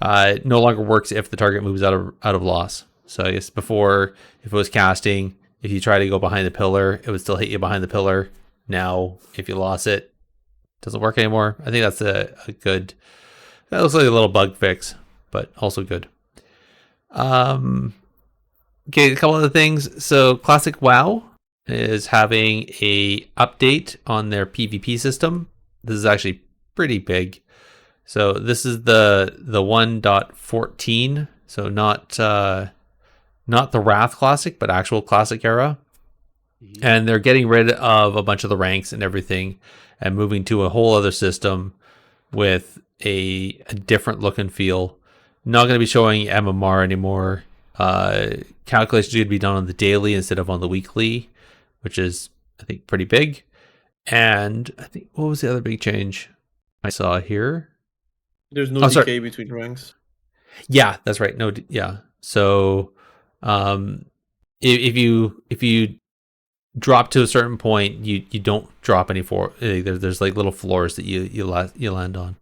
no longer works if the target moves out of loss. So I guess before, if it was casting, if you try to go behind the pillar, it would still hit you behind the pillar. Now, if you lost it, it doesn't work anymore. I think that's a good. That looks like a little bug fix, but also good. Okay, a couple other things. So Classic WoW is having a update on their PvP system. This is actually pretty big. So this is the 1.14. So not the Wrath Classic, but actual Classic era. And they're getting rid of a bunch of the ranks and everything and moving to a whole other system with a different look and feel. Not going to be showing MMR anymore. Calculations are going to be done on the daily instead of on the weekly, which is, I think, pretty big. And I think, what was the other big change I saw here? There's no Oh, sorry. decay between ranks. Yeah, that's right. No, yeah. So, if you drop to a certain point, you don't drop any there's like little floors that you land on.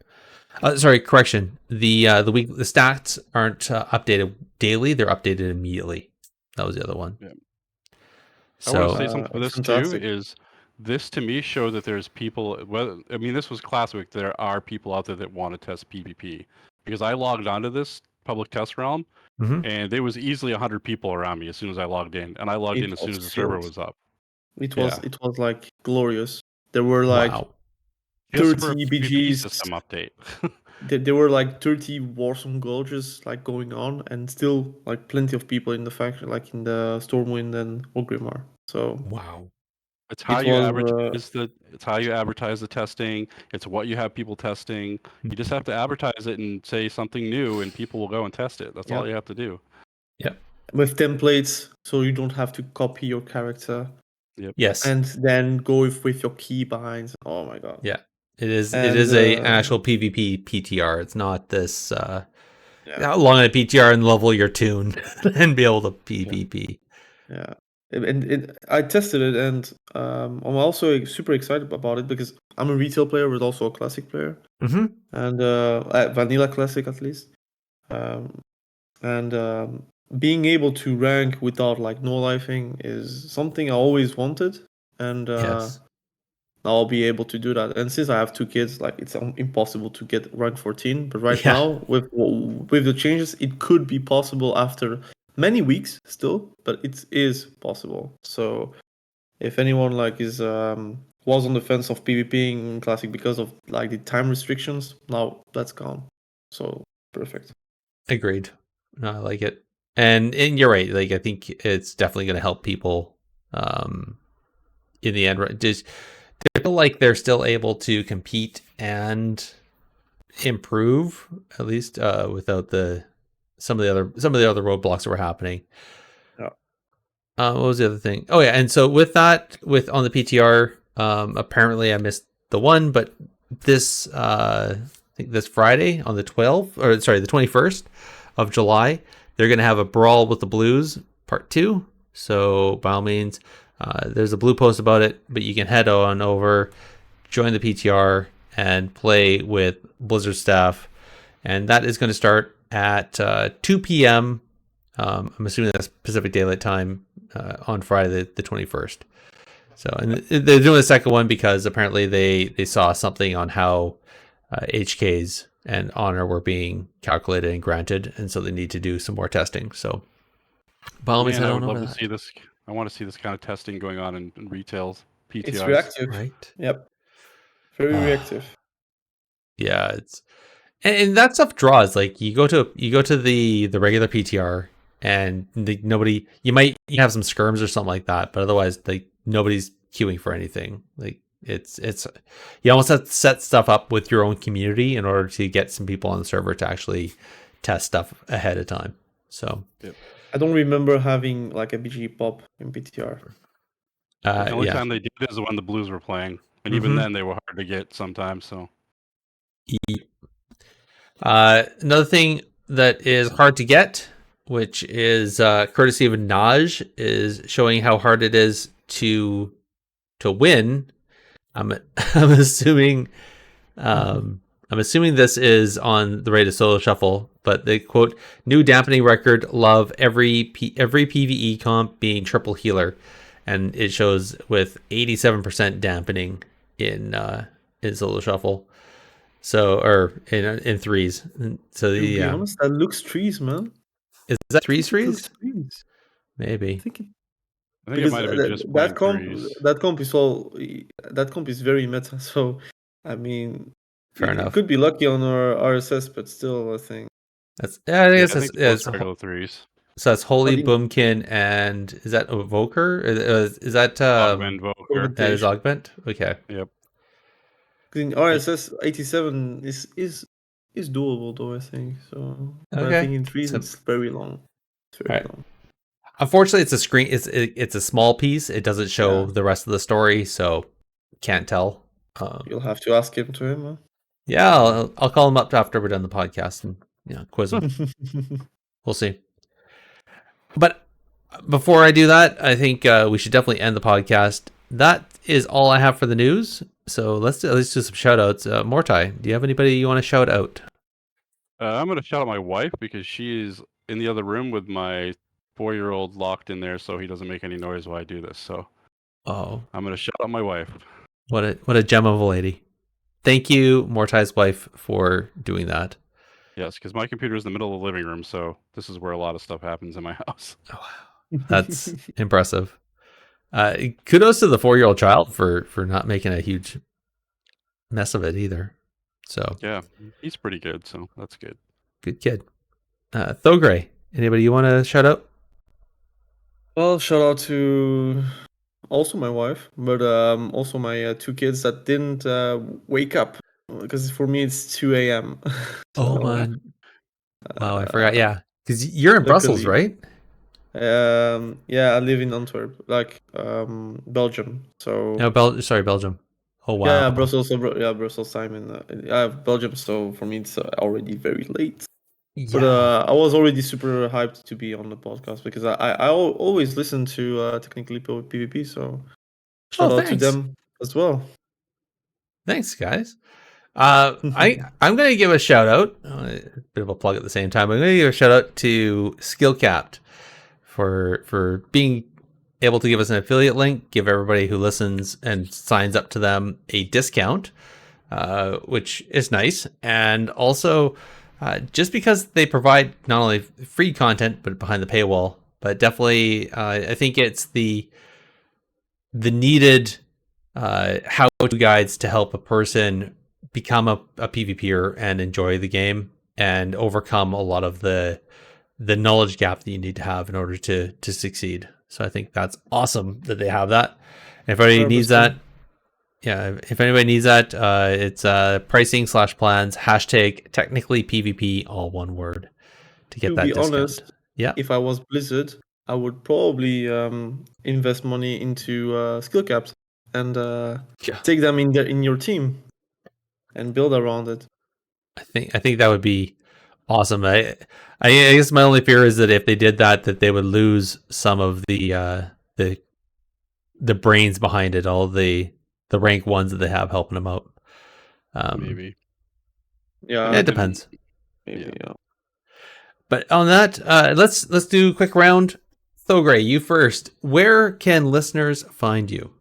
Sorry, correction. The stats aren't updated daily; they're updated immediately. That was the other one. Yeah. I want to So say something for this fantastic. too. Is this to me shows that there's people? Well, I mean, this was classic. There are people out there that want to test PvP because I logged onto this public test realm, mhm. and there was easily 100 people around me as soon as I logged in, and I logged in It as soon was as the server filled. was up. It Yeah. was like glorious. There were like Wow. Just for a 30 PvP BGs. system update. There were like 30 Warzone Gorges like going on, and still like plenty of people in the faction, like in the Stormwind and Orgrimmar. So Wow. It's how it you was advertise the testing. It's what you have people testing. You just have to advertise it and say something new, and people will go and test it. That's Yeah. all you have to do. Yep. with templates, so you don't have to copy your character Yes. and then go with your key binds. Oh my god. Yeah. It is. It And is an actual PvP PTR. It's not this. yeah. How long a PTR and level your tune and be able to PvP. Yeah, and I tested it, and I'm also super excited about it because I'm a retail player, but also a classic player, Mm-hmm. and vanilla classic at least, and being able to rank without like no lifing is something I always wanted, and Yes. I'll be able to do that. And since I have 2 kids, like it's impossible to get rank 14. But right Yeah. now, with the changes, it could be possible after many weeks still, but it is possible. So if anyone like is was on the fence of PvPing in Classic because of like the time restrictions, now that's gone. So perfect. Agreed. No, I like it. And you're right. Like, I think it's definitely going to help people in the end. Right? Just they feel like they're still able to compete and improve, at least without some of the other roadblocks that were happening. Yeah. What was the other thing? Oh yeah, and so with that, on the PTR, apparently I missed the one, but this I think this Friday on the 21st of July, they're gonna have a Brawl with the Blues Part 2. So by all means, there's a blue post about it, but you can head on over, join the PTR, and play with Blizzard staff, and that is going to start at 2 p.m. I'm assuming that's Pacific Daylight Time on Friday the 21st. So, and they're doing the second one because apparently they saw something on how HKs and honor were being calculated and granted, and so they need to do some more testing. So, by all means, Man, head I on would over love to that. see this. I want to see this kind of testing going on in retail PTRs. It's reactive. Right? Yep. Very reactive. Yeah, it's and that stuff draws. Like you go to the regular PTR and nobody. You might have some skirms or something like that, but otherwise, like nobody's queuing for anything. Like it's you almost have to set stuff up with your own community in order to get some people on the server to actually test stuff ahead of time. So I don't remember having like a BG pop in PTR. The only yeah. time they did is when the Blues were playing, and even then they were hard to get sometimes. So Another thing that is hard to get, which is courtesy of Naj, is showing how hard it is to win. I'm assuming I'm assuming this is on the rate of Solo Shuffle, but they quote new dampening record. Love every PVE comp being triple healer, and it shows with 87% dampening in Solo Shuffle. So, or in threes. So To be honest, that looks trees, man. Is that threes? Trees. Maybe. I think it might have been just that comp threes. that comp is very meta. So I mean, Fair enough. It could be lucky on our RSS, but still, I think That's I guess it's regular threes. So that's Holy Boomkin, and is that Evoker? Is that Augment Voker? That is Augment. Okay. Yep. In RSS 87 is doable though, I think. So but Okay. I think in threes it's very long. It's very long. Unfortunately, it's a screen. It's a small piece. It doesn't show the rest of the story, so can't tell. You'll have to ask him to him. Huh? Yeah, I'll call him up after we're done the podcast and quiz him. We'll see. But before I do that, I think we should definitely end the podcast. That is all I have for the news. So let's do some shout outs. Mhortai, do you have anybody you want to shout out? I'm going to shout out my wife because she is in the other room with my 4-year-old locked in there so he doesn't make any noise while I do this. So I'm going to shout out my wife. What a gem of a lady. Thank you, Mhortai's wife, for doing that. Yes, because my computer is in the middle of the living room, so this is where a lot of stuff happens in my house. Oh, wow. That's impressive. Kudos to the 4-year-old child for not making a huge mess of it either. So yeah, he's pretty good, so that's good. Good kid. Thogrey, anybody you want to shout out? Well, shout out to also my wife, but also my 2 kids that didn't wake up, because for me it's 2 a.m. Oh man! Wow, I forgot. Yeah, because you're in Brussels, right? Yeah, I live in Antwerp, like Belgium. So No, Belgium. Oh wow. yeah, Brussels. Brussels time in Belgium. So for me, it's already very late. Yeah. But I was already super hyped to be on the podcast because I always listen to Technically PvP. So shout out to them as well. Thanks, guys. I'm gonna give a shout out, a bit of a plug at the same time. I'm gonna give a shout out to Skillcapped for being able to give us an affiliate link, give everybody who listens and signs up to them a discount, which is nice. And also, just because they provide not only free content but behind the paywall, but definitely I think it's the needed how-to guides to help a person become a PvPer and enjoy the game and overcome a lot of the knowledge gap that you need to have in order to succeed. So I think that's awesome that they have that. If anybody needs that, if anybody needs that, it's pricing/plans #technically PvP, all one word, to get that discount. To be honest, if I was Blizzard, I would probably invest money into skill caps and take them in your team and build around it. I think that would be awesome. I guess my only fear is that if they did that they would lose some of the brains behind it, all the rank ones that they have helping them out. Maybe. Yeah, it depends. Maybe, yeah. But on that, let's do a quick round. Thogrey, you first. Where can listeners find you?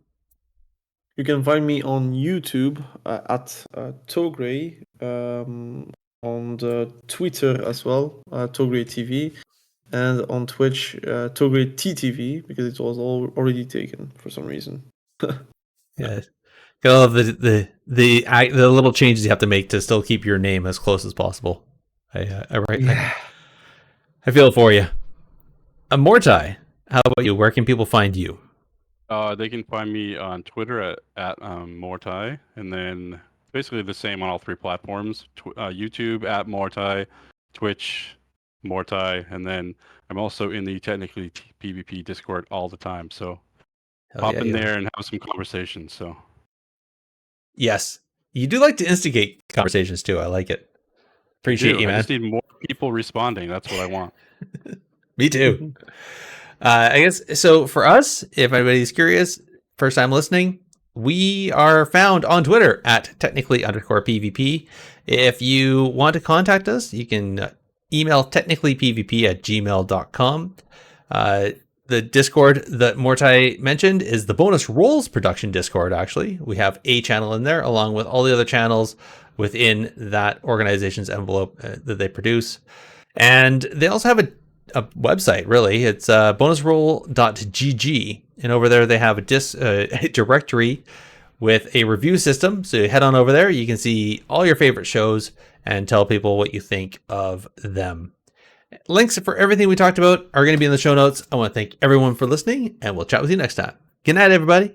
You can find me on YouTube at Thogrey, on the Twitter as well, Thogrey TV, and on Twitch, Thogrey TTV, because it was already taken for some reason. Yeah, I love the little changes you have to make to still keep your name as close as possible. I feel it for you. Mhortai, how about you? Where can people find you? They can find me on Twitter at Mhortai, and then basically the same on all 3 platforms: YouTube at Mhortai, Twitch Mhortai, and then I'm also in the Technically PvP Discord all the time. So hop in there and have some conversations. So yes, you do like to instigate conversations too. I like it. Appreciate you, man. I just need more people responding. That's what I want. Me too. I guess so. For us, if anybody's curious, first time listening, we are found on Twitter at technically_PvP. If you want to contact us, you can email technicallypvp@gmail.com. The Discord that Mhortai mentioned is the Bonus Rolls production Discord, actually. We have a channel in there along with all the other channels within that organization's envelope that they produce. And they also have a website, really. It's bonusroll.gg. And over there, they have a directory with a review system. So you head on over there. You can see all your favorite shows and tell people what you think of them. Links for everything we talked about are going to be in the show notes. I want to thank everyone for listening, and we'll chat with you next time. Good night, everybody.